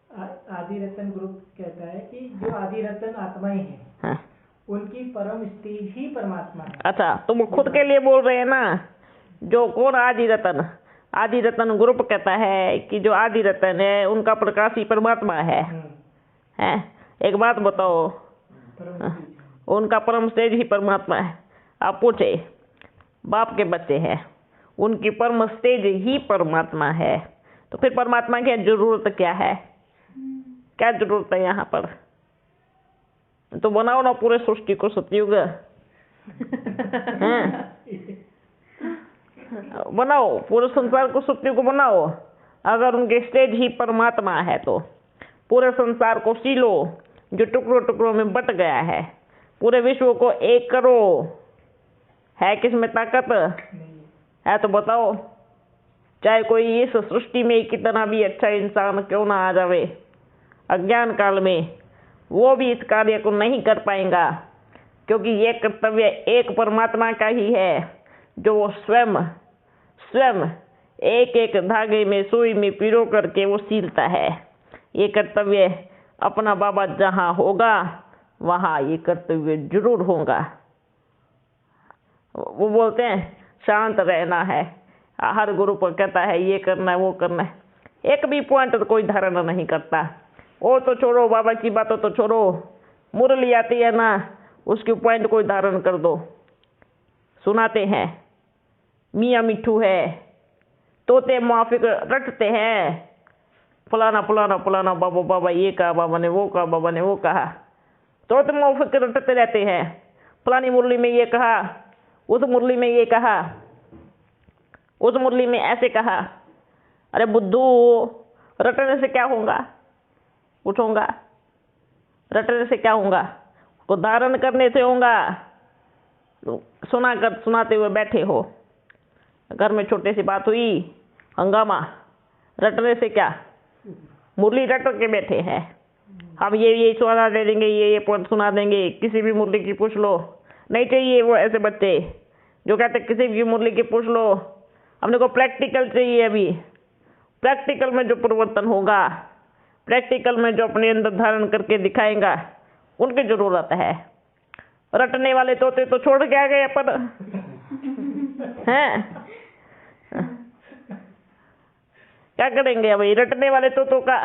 आदि रतन ग्रुप कहता है कि जो आदि रतन आत्माएं हैं उनकी परम स्टेज ही परमात्मा है। अच्छा, तुम खुद के लिए बोल रहे हैं ना? जो कौन आदि रतन? आदि रतन ग्रुप कहता है कि जो आदि रतन है उनका प्रकाश ही परमात्मा है। एक बात बताओ, उनका परम स्टेज ही परमात्मा है। आप पूछे, बाप के बच्चे हैं, उनकी परम स्टेज ही परमात्मा है, तो फिर परमात्मा की जरूरत क्या है? क्या जरूरत है यहाँ पर? तो बनाओ ना पूरे सृष्टि को सतयुग। बनाओ पूरे संसार को सतयुग बनाओ। अगर उनके स्टेज ही परमात्मा है तो पूरे संसार को सीलो, जो टुकड़ों टुकड़ों में बट गया है, पूरे विश्व को एक करो। है किसमें ताकत? है तो बताओ। चाहे कोई इस सृष्टि में कितना भी अच्छा इंसान क्यों ना आ जावे, अज्ञान काल में वो भी इस कार्य को नहीं कर पाएगा, क्योंकि ये कर्तव्य एक परमात्मा का ही है, जो वो स्वयं एक एक धागे में सुई में पिरो करके वो सीलता है। ये कर्तव्य अपना बाबा जहाँ होगा वहाँ ये कर्तव्य जरूर होगा। वो बोलते हैं शांत रहना है, हर गुरु पर कहता है ये करना है वो करना है, एक भी पॉइंट तो कोई धारण नहीं करता। वो तो छोड़ो, बाबा की बातों तो छोड़ो, मुरली आती है ना उसकी पॉइंट कोई धारण कर दो। सुनाते हैं मियाँ मिट्ठू है, तोते मुआफिक रटते हैं, फलाना फलाना फलाना बाबा बाबा ये कहा, बाबा ने वो कहा, बाबा ने वो कहा, तोते मुआफिक रटते रहते हैं। फलानी मुरली में ये कहा, उस मुरली में ये कहा, उस मुरली में ऐसे कहा। अरे बुद्धू, रटने से क्या होगा? उठोगा, रटने से क्या होगा? को धारण करने से होगा। सुनाते हुए बैठे हो, घर में छोटी सी बात हुई, हंगामा, रटने से क्या? मुरली रट के बैठे हैं, हम ये सुना दे देंगे, ये पॉइंट सुना देंगे, किसी भी मुरली की पूछ लो। नहीं चाहिए वो ऐसे बच्चे जो कहते किसी भी मुरली की पूछ लो, हमने को प्रैक्टिकल चाहिए। अभी प्रैक्टिकल में जो परिवर्तन होगा, प्रैक्टिकल में जो अपने अंदर धारण करके दिखाएगा, उनकी जरूरत है। रटने वाले तोते तो छोड़ के आ गए अपन हैं, क्या करेंगे अभी रटने वाले तोतों का?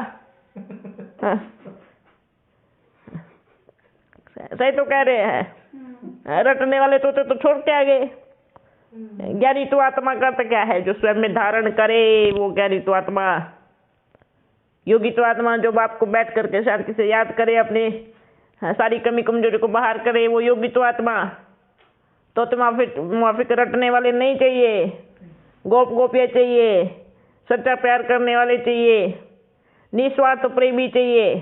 सही तो कह रहे हैं, रटने वाले तोते तो छोड़ के आ गए। ज्ञानी तो आत्मा का तो क्या है? जो स्वयं में धारण करे वो ज्ञानी तो आत्मा। योगी तो आत्मा जो बाप को बैठ करके शांति से याद करे, अपने सारी कमी कमजोरी को बाहर करे, वो योगी तो आत्मा। तो मुआफिक रटने वाले नहीं चाहिए, गोपियाँ चाहिए, सच्चा प्यार करने वाले चाहिए, निस्वार्थ प्रेमी चाहिए,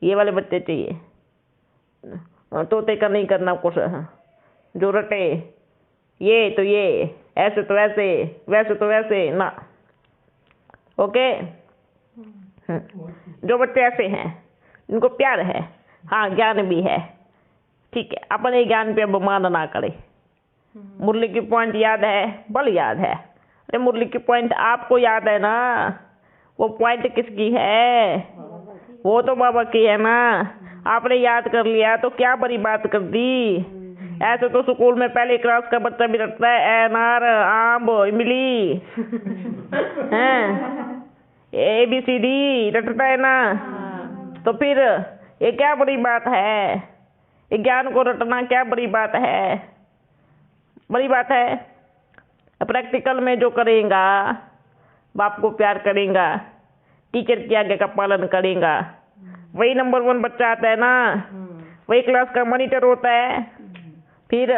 ये वाले बच्चे चाहिए। तोते का नहीं करना कुछ, जो रटे ये तो ये, ऐसे तो ऐसे, वैसे तो वैसे ना। ओके, जो बच्चे ऐसे हैं इनको प्यार है, हाँ ज्ञान भी है, ठीक है, अपने ज्ञान पे अपमान ना करे। मुरली की पॉइंट याद है, बल याद है। अरे मुरली की पॉइंट आपको याद है ना, वो पॉइंट किसकी है? वो तो बाबा की है ना। आपने याद कर लिया तो क्या बड़ी बात कर दी। ऐसे तो स्कूल में पहली क्लास का बच्चा भी रटता है, अनार आम इमली हैं, ABCD रटता है ना। तो फिर ये क्या बड़ी बात है? ये ज्ञान को रटना क्या बड़ी बात है? बड़ी बात है। प्रैक्टिकल में जो करेगा, बाप को प्यार करेगा, टीचर की आज्ञा का पालन करेगा, वही नंबर 1 बच्चा आता है ना, वही क्लास का मॉनिटर होता है। फिर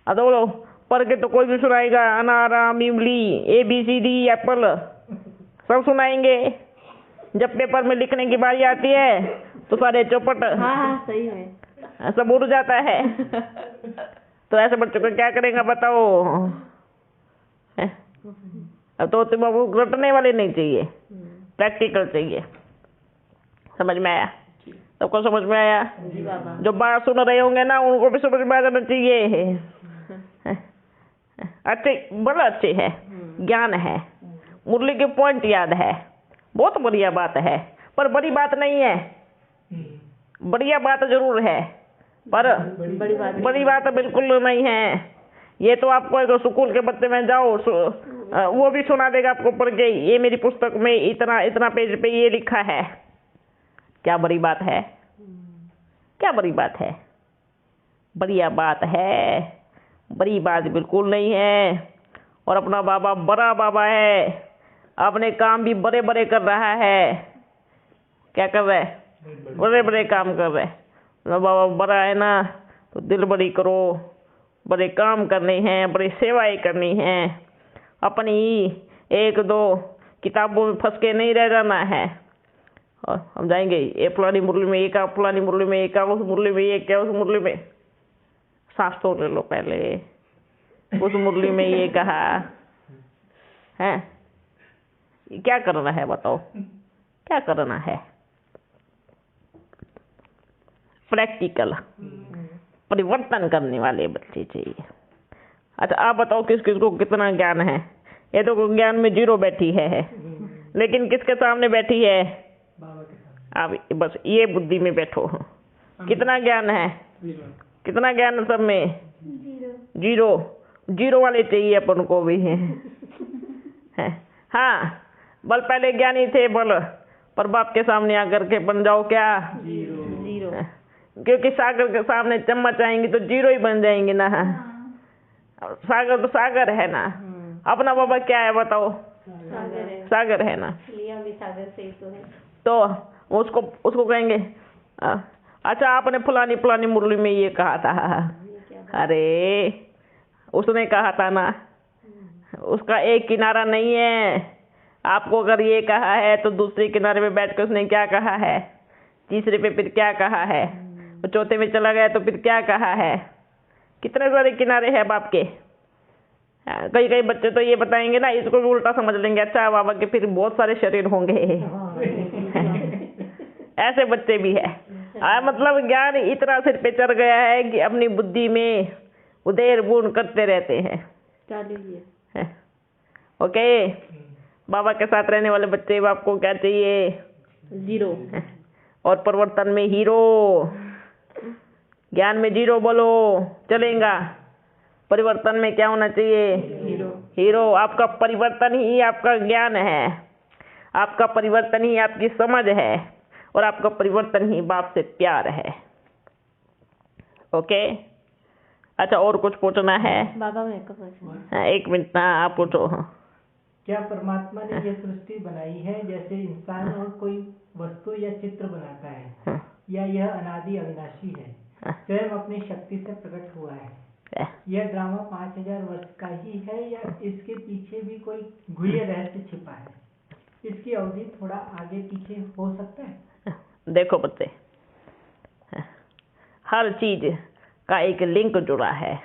अदो पढ़ के तो कोई भी सुनाएगा, अनार आम इमली ABCD एप्पल सब सुनाएंगे। जब पेपर में लिखने की बारी आती है तो सारे चौपट हाँ सही है, सब उड़ जाता है। तो ऐसे बच्चों को क्या करेगा बताओ? अब तो तुम रटने वाले नहीं चाहिए, प्रैक्टिकल चाहिए। समझ में आया? सबको समझ में आया? जी बाबा। जो बात सुन रहे होंगे ना उनको भी समझ में आ जाना चाहिए। अच्छे, बड़ा अच्छे है, ज्ञान है, मुरली के पॉइंट याद है, बहुत बढ़िया बात है, पर बड़ी बात नहीं है। बढ़िया बात जरूर है पर बड़ी बात बिल्कुल नहीं है। ये तो आपको एक स्कूल के बच्चे में जाओ, वो भी सुना देगा आपको पढ़ के, ये मेरी पुस्तक में इतना इतना पेज पे ये लिखा है। क्या बड़ी बात है? क्या बड़ी बात है? बढ़िया बात है, बड़ी बात बिल्कुल नहीं है। और अपना बाबा बड़ा बाबा है, अपने काम भी बड़े बड़े कर रहा है। क्या कर रहा है? बड़े बड़े काम कर रहे हैं। बाबा बड़ा है ना, तो दिल बड़ी करो, बड़े काम करने हैं, बड़ी सेवाएं करनी हैं। अपनी 1-2 किताबों में फंस के नहीं रह जाना है। और हम जाएंगे ये फलानी मुरली में एक, फलानी मुरली में एक, उस मुरली में एक, उस मुरली में। सांस तो ले लो पहले। उस मुरली में ये कहा है, क्या करना है बताओ? क्या करना है? प्रैक्टिकल परिवर्तन करने वाले बच्चे चाहिए। अच्छा आप बताओ किस किस को कितना ज्ञान है? ये तो ज्ञान में 0 बैठी है, लेकिन किसके सामने बैठी है? आप बस ये बुद्धि में बैठो, कितना ज्ञान है? जीरो। कितना ज्ञान है सब में? जीरो। जीरो वाले चाहिए अपन को भी है। हाँ, बल पहले ज्ञानी थे बल, पर बाप के सामने आकर के बन जाओ क्या? जीरो। क्योंकि सागर के सामने चम्मच आएंगी तो जीरो ही बन जाएंगे ना। सागर तो सागर है ना। अपना बाबा क्या है बताओ? सागर है, सागर है ना। लिया भी सागर से ही तो है। तो उसको कहेंगे अच्छा आपने फलानी फलानी मुरली में ये कहा था। अरे उसने कहा था ना, उसका एक किनारा नहीं है। आपको अगर ये कहा है तो दूसरे किनारे पे बैठ कर उसने क्या कहा है, तीसरे पे फिर क्या कहा है, तो चौथे में चला गया तो फिर क्या कहा है। कितने सारे किनारे हैं बाप के। कई कई बच्चे तो ये बताएंगे ना, इसको भी उल्टा समझ लेंगे, अच्छा बाबा के फिर बहुत सारे शरीर होंगे। ऐसे बच्चे भी है। मतलब ज्ञान इतना सिर पे चढ़ गया है कि अपनी बुद्धि में उदेर बुन करते रहते हैं। ओके, बाबा के साथ रहने वाले बच्चे बाप को क्या चाहिए? जीरो। और परिवर्तन में हीरो। ज्ञान में जीरो बोलो चलेगा, परिवर्तन में क्या होना चाहिए? हीरो। आपका परिवर्तन ही आपका ज्ञान है, आपका परिवर्तन ही आपकी समझ है, और आपका परिवर्तन ही बाप से प्यार है। ओके, अच्छा और कुछ पूछना है? बाबा मेरे को पूछना है। एक मिनट ना, आप पूछो। क्या परमात्मा ने यह सृष्टि बनाई है जैसे इंसान और कोई वस्तु या चित्र बनाता है, या यह अनादि अविनाशी है, स्वयं अपनी शक्ति से प्रकट हुआ है? यह ड्रामा 5000 वर्ष का ही है या इसके पीछे भी कोई गुह्य रहस्य छिपा है? इसकी अवधि थोड़ा आगे पीछे हो सकता है? देखो बच्चे, हर चीज का एक लिंक जुड़ा है।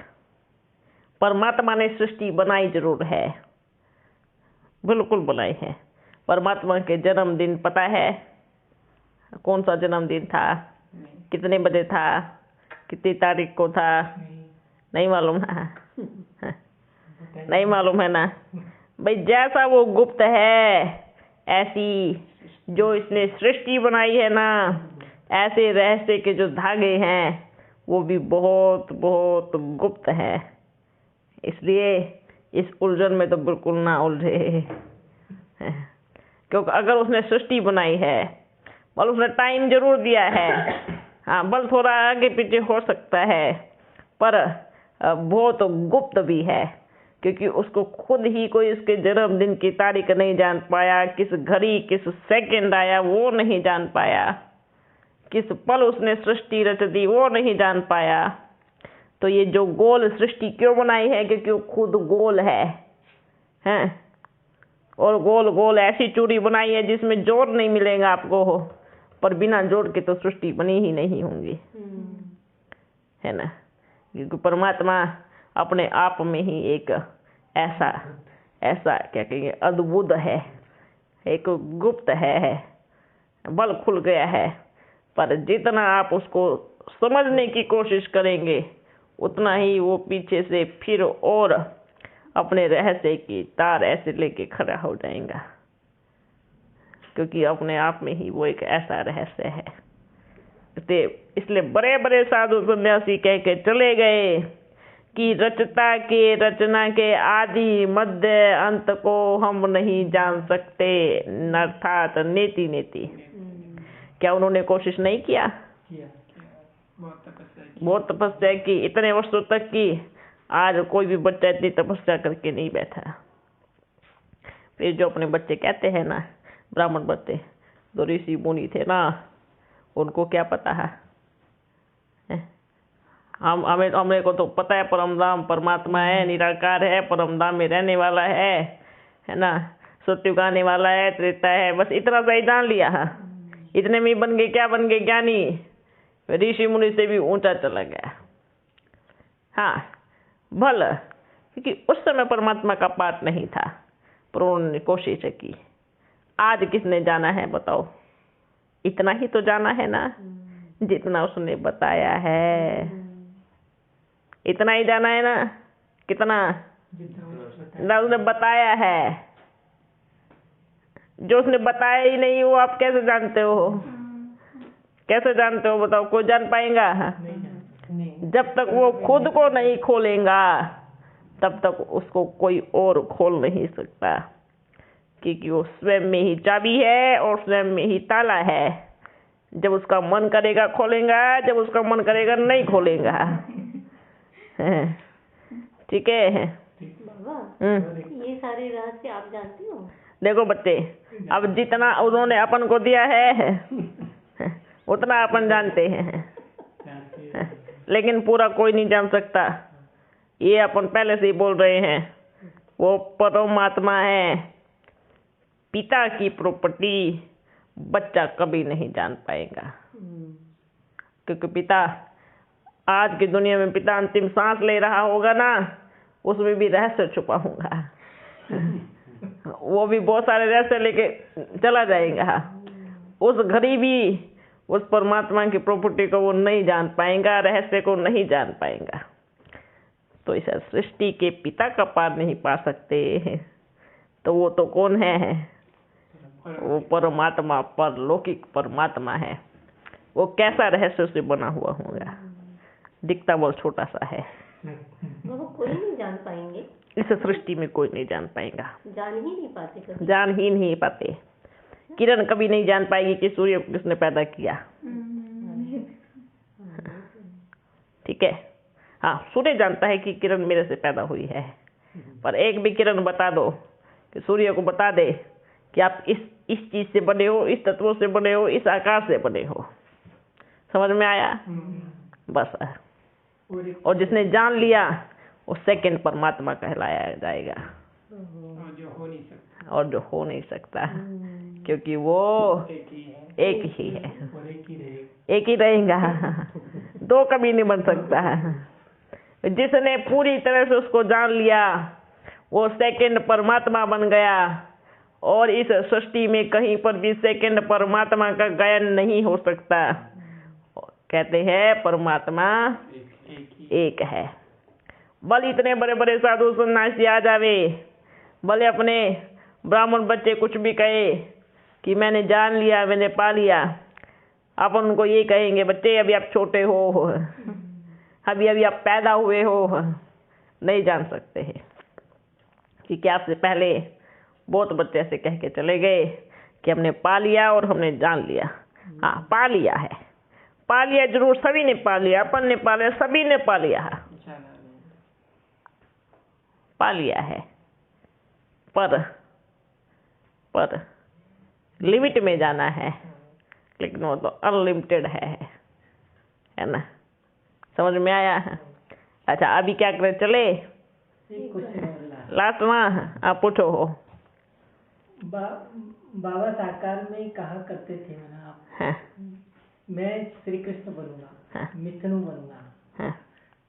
परमात्मा ने सृष्टि बनाई जरूर है, बिल्कुल बनाई है। परमात्मा के जन्मदिन पता है? कौन सा जन्मदिन था, कितने बजे था, कितनी तारीख को था? नहीं मालूम है? नहीं मालूम है ना भाई। जैसा वो गुप्त है, ऐसी जो इसने सृष्टि बनाई है ना, ऐसे रहस्य के जो धागे हैं वो भी बहुत बहुत गुप्त है। इसलिए इस उलझन में तो बिल्कुल ना उलझे। क्योंकि अगर उसने सृष्टि बनाई है, बल उसने टाइम जरूर दिया है, हाँ बल थोड़ा आगे पीछे हो सकता है, पर बहुत गुप्त भी है। क्योंकि उसको खुद ही कोई उसके जन्मदिन की तारीख नहीं जान पाया, किस घड़ी किस सेकंड आया वो नहीं जान पाया, किस पल उसने सृष्टि रच दी वो नहीं जान पाया। तो ये जो गोल सृष्टि क्यों बनाई है? क्योंकि वो खुद गोल है, हैं? और गोल गोल ऐसी चूड़ी बनाई है जिसमें जोड़ नहीं मिलेगा आपको, पर बिना जोड़ के तो सृष्टि बनी ही नहीं होंगी, है ना। क्योंकि परमात्मा अपने आप में ही एक ऐसा क्या कहेंगे, अद्भुत है, एक गुप्त है, बल खुल गया है। पर जितना आप उसको समझने की कोशिश करेंगे उतना ही वो पीछे से फिर और अपने रहस्य की तार ऐसे लेके खड़ा हो जाएगा। क्योंकि अपने आप में ही वो एक ऐसा रहस्य है। इसलिए बड़े बड़े साधु सन्यासी कह के चले गए कि रचता के रचना के आदि मध्य अंत को हम नहीं जान सकते, अर्थात नेति नेति। क्या उन्होंने कोशिश नहीं किया? बहुत तपस्या की, इतने वर्षों तक की। आज कोई भी बच्चा इतनी तपस्या करके नहीं बैठा। फिर जो अपने बच्चे कहते हैं ना, ब्राह्मण बच्चे, जो ऋषि मुनि थे ना, उनको क्या पता है? हमें को तो पता है परमधाम परमात्मा है, निराकार है, परमधाम में रहने वाला है ना, सत्युग आने वाला है, त्रेता है, बस इतना सा ही जान लिया है। इतने में बन गए, क्या बन गए? ज्ञानी। ऋषि मुनि से भी ऊंचा चला गया। हाँ भल, क्योंकि उस समय परमात्मा का पाठ नहीं था, पर उन्होंने कोशिश की। आज किसने जाना है बताओ? इतना ही तो जाना है ना जितना उसने बताया है। इतना ही जाना है ना, कितना ना उसने बताया है। जो उसने बताया ही नहीं वो आप कैसे जानते हो? कैसे जानते हो बताओ? कोई जान पाएगा? नहीं। जब तक वो खुद को नहीं खोलेगा तब तक उसको कोई और खोल नहीं सकता, क्योंकि वो स्वयं में ही चाबी है और स्वयं में ही ताला है। जब उसका मन करेगा खोलेगा, जब उसका मन करेगा नहीं खोलेगा। ठीक है? बाबा ये सारे रहस्य आप जानते हो? देखो बच्चे, अब जितना उन्होंने अपन को दिया है उतना अपन जानते हैं, लेकिन पूरा कोई नहीं जान सकता। ये अपन पहले से ही बोल रहे हैं, वो परमात्मा है। पिता की प्रॉपर्टी बच्चा कभी नहीं जान पाएगा, क्योंकि पिता आज की दुनिया में पिता अंतिम सांस ले रहा होगा ना, उसमें भी रहस्य छुपा होगा। वो भी बहुत सारे रहस्य लेके चला जाएगा। उस घड़ी भी उस परमात्मा की प्रॉपर्टी को वो नहीं जान पाएगा, रहस्य को नहीं जान पाएगा। तो इस सृष्टि के पिता का पार नहीं पा सकते, तो वो तो कौन है? वो परमात्मा, परलौकिक परमात्मा है। वो कैसा रहस्य से बना हुआ होगा? दिखता बहुत छोटा सा है, वो कोई नहीं जान पाएंगे। इस सृष्टि में कोई नहीं जान पाएगा, जान ही नहीं पाते कभी। जान ही नहीं पाते। किरण कभी नहीं जान पाएगी कि सूर्य को किसने पैदा किया। ठीक है? हाँ, सूर्य जानता है कि किरण मेरे से पैदा हुई है, पर एक भी किरण बता दो कि सूर्य को बता दे कि आप इस चीज से बने हो, इस तत्वों से बने हो, इस आकाश से बने हो। समझ में आया? बस। और जिसने जान लिया वो सेकंड परमात्मा कहलाया जाएगा, और जो हो नहीं सकता, क्योंकि वो एक ही है, एक ही रहेगा। दो कभी नहीं बन सकता। जिसने पूरी तरह से उसको जान लिया वो सेकंड परमात्मा बन गया, और इस सृष्टि में कहीं पर भी सेकंड परमात्मा का गायन नहीं हो सकता। कहते हैं परमात्मा एक है। भले इतने बड़े बड़े साधु सन्यासी आ जावे, भले अपने ब्राह्मण बच्चे कुछ भी कहे कि मैंने जान लिया, मैंने पा लिया, आप उनको ये कहेंगे बच्चे अभी आप छोटे हो, अभी आप पैदा हुए हो, नहीं जान सकते हैं। क्योंकि आपसे पहले बहुत बच्चे ऐसे कह के चले गए कि हमने पा लिया और हमने जान लिया। हाँ, पा लिया है, पा लिया जरूर, सभी ने पा लिया, अपन ने पा लिया, सभी ने पा लिया है, पा लिया है, पर लिमिट में जाना है, लेकिन वो तो अनलिमिटेड है ना? समझ में आया? अच्छा, अभी क्या करें, चले लास्ट में? आप पूछो हो। बाबा साकार में कहा करते थे ना आप, हाँ। मैं श्री कृष्ण बनूंगा, हाँ। मिथुन बनूंगा। हाँ।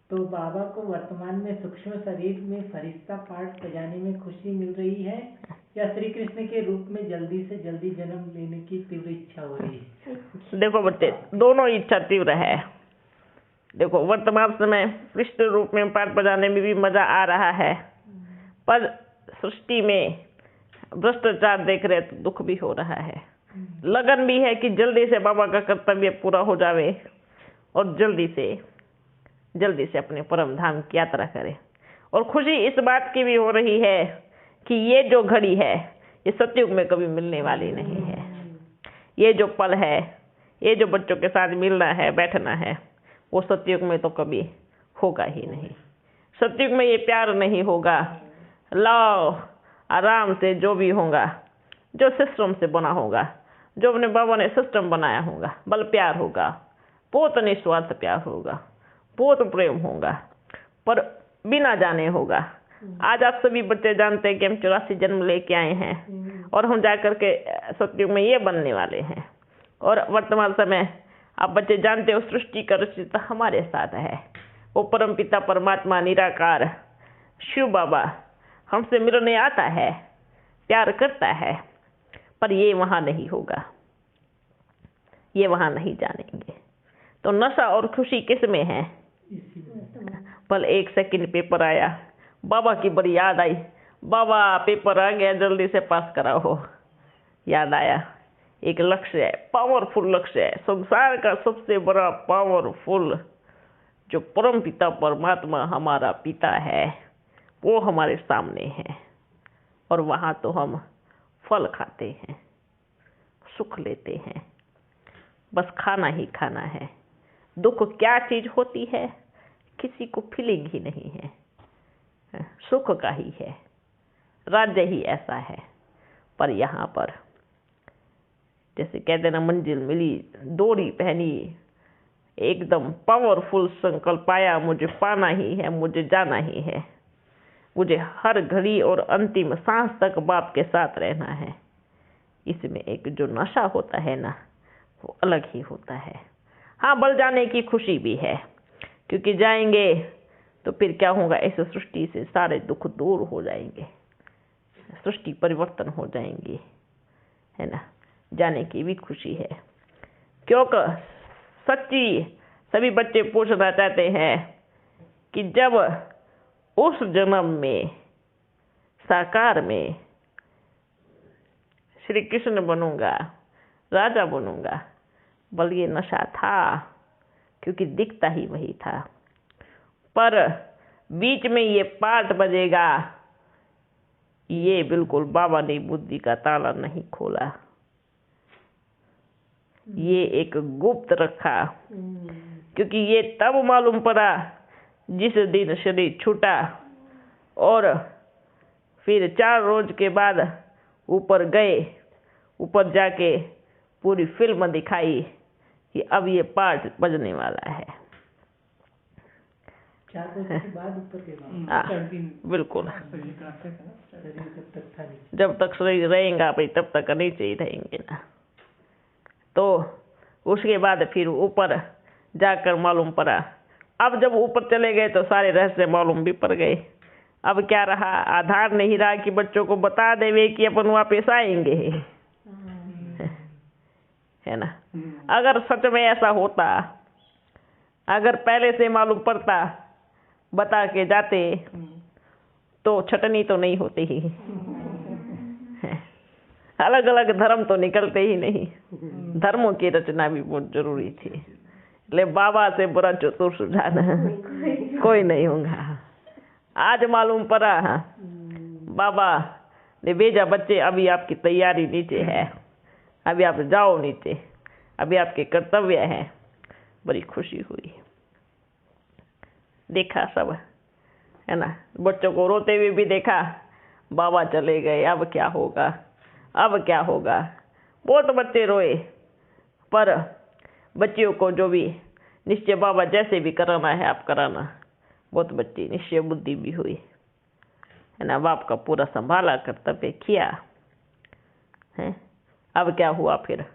तो बाबा को वर्तमान में सूक्ष्म शरीर में फरिश्ता पाठ बजाने में खुशी मिल रही है, या श्री कृष्ण के रूप में जल्दी से जल्दी जन्म लेने की तीव्र इच्छा हो रही है? देखो बच्चे, दोनों इच्छा तीव्र है। देखो, वर्तमान समय कृष्ण रूप में पाठ बजाने में भी मजा आ रहा है, पर सृष्टि में भ्रष्टाचार देख रहे तो दुख भी हो रहा है। लगन भी है कि जल्दी से बाबा का कर्तव्य पूरा हो जावे और जल्दी से अपने परम धाम की यात्रा करें। और खुशी इस बात की भी हो रही है कि ये जो घड़ी है ये सतयुग में कभी मिलने वाली नहीं है। ये जो पल है, ये जो बच्चों के साथ मिलना है, बैठना है, वो सतयुग में तो कभी होगा ही नहीं। सतयुग में ये प्यार नहीं होगा। लाओ आराम से जो भी होगा, जो सिस्टम से बना होगा, जो अपने बाबा ने सिस्टम बनाया होगा, बल प्यार होगा, बहुत निस्वार्थ प्यार होगा, बहुत प्रेम होगा, पर बिना जाने होगा। आज आप सभी बच्चे जानते हैं कि हम 84 जन्म लेके आए हैं और हम जाकर के सतयुग में ये बनने वाले हैं। और वर्तमान समय आप बच्चे जानते हो सृष्टि का रचयिता हमारे साथ है, वो परम पिता परमात्मा निराकार शिव बाबा हमसे मिलने आता है, प्यार करता है, पर ये वहाँ नहीं होगा, ये वहाँ नहीं जानेंगे। तो नशा और खुशी किस में है? पल एक सेकंड पेपर आया, बाबा की बड़ी याद आई, बाबा पेपर आ गया जल्दी से पास कराओ, याद आया एक लक्ष्य है, पावरफुल लक्ष्य है। संसार का सबसे बड़ा पावरफुल जो परम पिता परमात्मा हमारा पिता है वो हमारे सामने है, और वहाँ तो हम फल खाते हैं, सुख लेते हैं, बस खाना ही खाना है। दुख क्या चीज होती है किसी को फीलिंग ही नहीं है, सुख का ही है, राज्य ही ऐसा है। पर यहाँ पर जैसे कहते ना, मंजिल मिली डोरी पहनी, एकदम पावरफुल संकल्प आया, मुझे पाना ही है, मुझे जाना ही है, मुझे हर घड़ी और अंतिम सांस तक बाप के साथ रहना है। इसमें एक जो नशा होता है ना वो अलग ही होता है। हाँ, बल जाने की खुशी भी है, क्योंकि जाएंगे तो फिर क्या होगा, इस सृष्टि से सारे दुख दूर हो जाएंगे, सृष्टि परिवर्तन हो जाएंगी, है ना। जाने की भी खुशी है, क्योंकि सच्ची सभी बच्चे पूछना चाहते हैं कि जब उस जन्म में साकार में श्री कृष्ण बनूंगा, राजा बनूंगा, बल ये नशा था क्योंकि दिखता ही वही था। पर बीच में ये पाठ बजेगा, ये बिल्कुल बाबा ने बुद्धि का ताला नहीं खोला, ये एक गुप्त रखा, क्योंकि ये तब मालूम पड़ा जिस दिन शरीर छूटा और फिर 4 रोज के बाद ऊपर गए, ऊपर जाके पूरी फिल्म दिखाई कि अब ये पाठ बजने वाला है। 4 रोज के बाद ऊपर के बाद हाँ, बिल्कुल। शरीर जब तक था नहीं, जब तक शरीर रहेगा भाई तब तक नीचे ही रहेंगे ना। तो उसके बाद फिर ऊपर जाकर मालूम पड़ा। अब जब ऊपर चले गए तो सारे रहस्य मालूम भी पड़ गए। अब क्या रहा, आधार नहीं रहा कि बच्चों को बता देवे कि अपन वापस आएंगे, है ना। अगर सच में ऐसा होता, अगर पहले से मालूम पड़ता, बता के जाते, तो छटनी तो नहीं होती ही, अलग अलग धर्म तो निकलते ही नहीं। धर्मों की रचना भी बहुत जरूरी थी। ले बाबा से बुरा चतुर सुझाना कोई नहीं होगा। आज मालूम पड़ा बाबा ने भेजा, बच्चे अभी आपकी तैयारी नीचे है, अभी आप जाओ नीचे, अभी आपके कर्तव्य है। बड़ी खुशी हुई, देखा सब, है ना। बच्चों को रोते हुए भी देखा, बाबा चले गए, अब क्या होगा, अब क्या होगा। बहुत बच्चे रोए, पर बच्चियों को जो भी निश्चय बाबा जैसे भी कराना है आप कराना। बहुत बच्ची निश्चय बुद्धि भी हुई, है ना। बाप का पूरा संभाला, कर्तव्य किया है। अब क्या हुआ फिर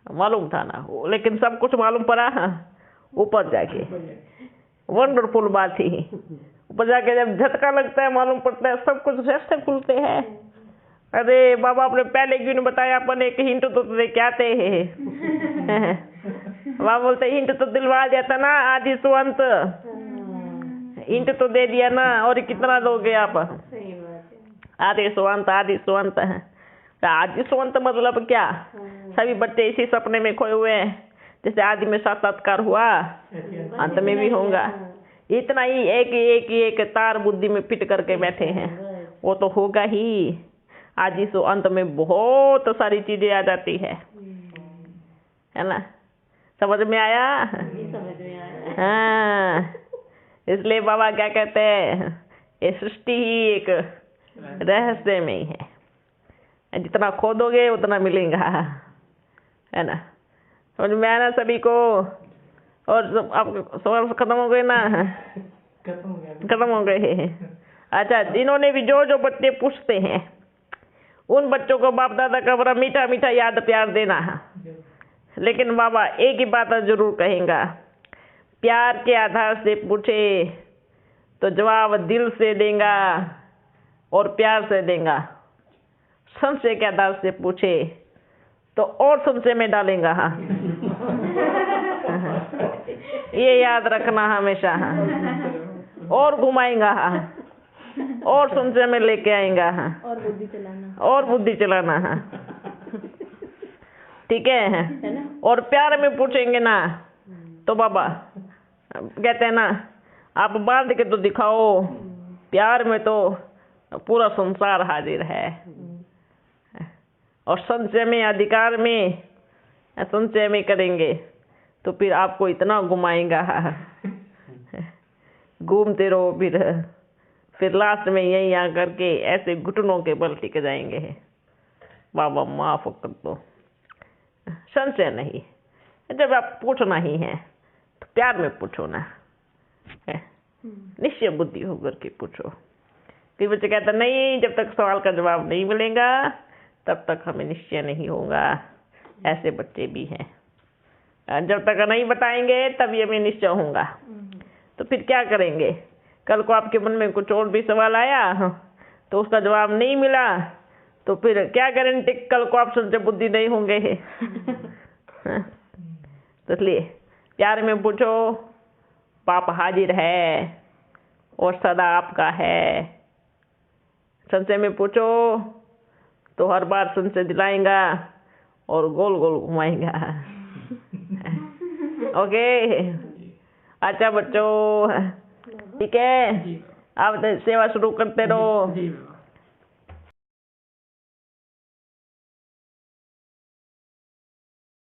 मालूम था ना, लेकिन सब कुछ मालूम पड़ा ऊपर जाके। वंडरफुल बात थी, ऊपर जाके जब झटका लगता है, मालूम पड़ता है सब कुछ ऐसे खुलते हैं। अरे बाबा आपने पहले क्यों नहीं बताया, अपन एक हिंट तो लेके आते हैं। बाबा बोलते हिंट तो दिलवा दिया था ना, आदि सुअंत, हिंट तो दे दिया ना, और कितना दोगे आप। आदि सुअंत, आदि सुअंत है। आदि सुअंत मतलब क्या, सभी बच्चे इसी सपने में खोए हुए हैं। जैसे आदि में साक्षात्कार हुआ, अंत में भी होगा। इतना ही एक तार बुद्धि में फिट करके बैठे हैं, वो तो होगा ही। आदि से अंत में बहुत सारी चीजें आ जाती है ना। समझ में आया? हाँ, इसलिए बाबा क्या कहते हैं, ये सृष्टि ही एक रहस्य में ही है, जितना खोदोगे उतना मिलेगा, है ना। समझ में आया ना सभी को? और अब सवाल खत्म हो गए ना? खत्म हो गए। अच्छा, जिन्होंने भी जो बच्चे पूछते हैं उन बच्चों को बाप दादा का बड़ा मीठा मीठा याद प्यार देना है। लेकिन बाबा एक ही बात जरूर कहेगा, प्यार के आधार से पूछे तो जवाब दिल से देगा और प्यार से देगा। संशय के आधार से पूछे तो और संशय में डालेगा। हाँ, ये याद रखना हमेशा। और घुमाएगा, और संशय में लेके आएगा, और बुद्धि चलाना, ठीक है। और प्यार में पूछेंगे ना तो बाबा कहते हैं ना, आप बांध के तो दिखाओ, प्यार में तो पूरा संसार हाजिर है। और संचय में, अधिकार में, संचय में करेंगे तो फिर आपको इतना घुमाएगा, घूमते रहो, फिर लास्ट में यही आकर के ऐसे घुटनों के बल टिक जाएंगे। बाबा माफ कर दो। संशय नहीं, जब आप पूछना ही है तो प्यार में पूछो ना, निश्चय बुद्धि होकर के पूछो। कई बच्चे कहते नहीं, जब तक सवाल का जवाब नहीं मिलेगा तब तक हमें निश्चय नहीं होगा। ऐसे बच्चे भी हैं, जब तक नहीं बताएंगे तभी हमें निश्चय होगा। तो फिर क्या करेंगे? कल को आपके मन में कुछ और भी सवाल आया तो उसका जवाब नहीं मिला तो फिर क्या गारंटी कल को आप संचय बुद्धि नहीं होंगे। तो इसलिए प्यार में पूछो, पाप हाजिर है और सदा आपका है। संचय में पूछो तो हर बार संचय दिलाएगा और गोल गोल घुमाएगा। ओके, अच्छा बच्चों, ठीक है, आप सेवा शुरू करते रहो।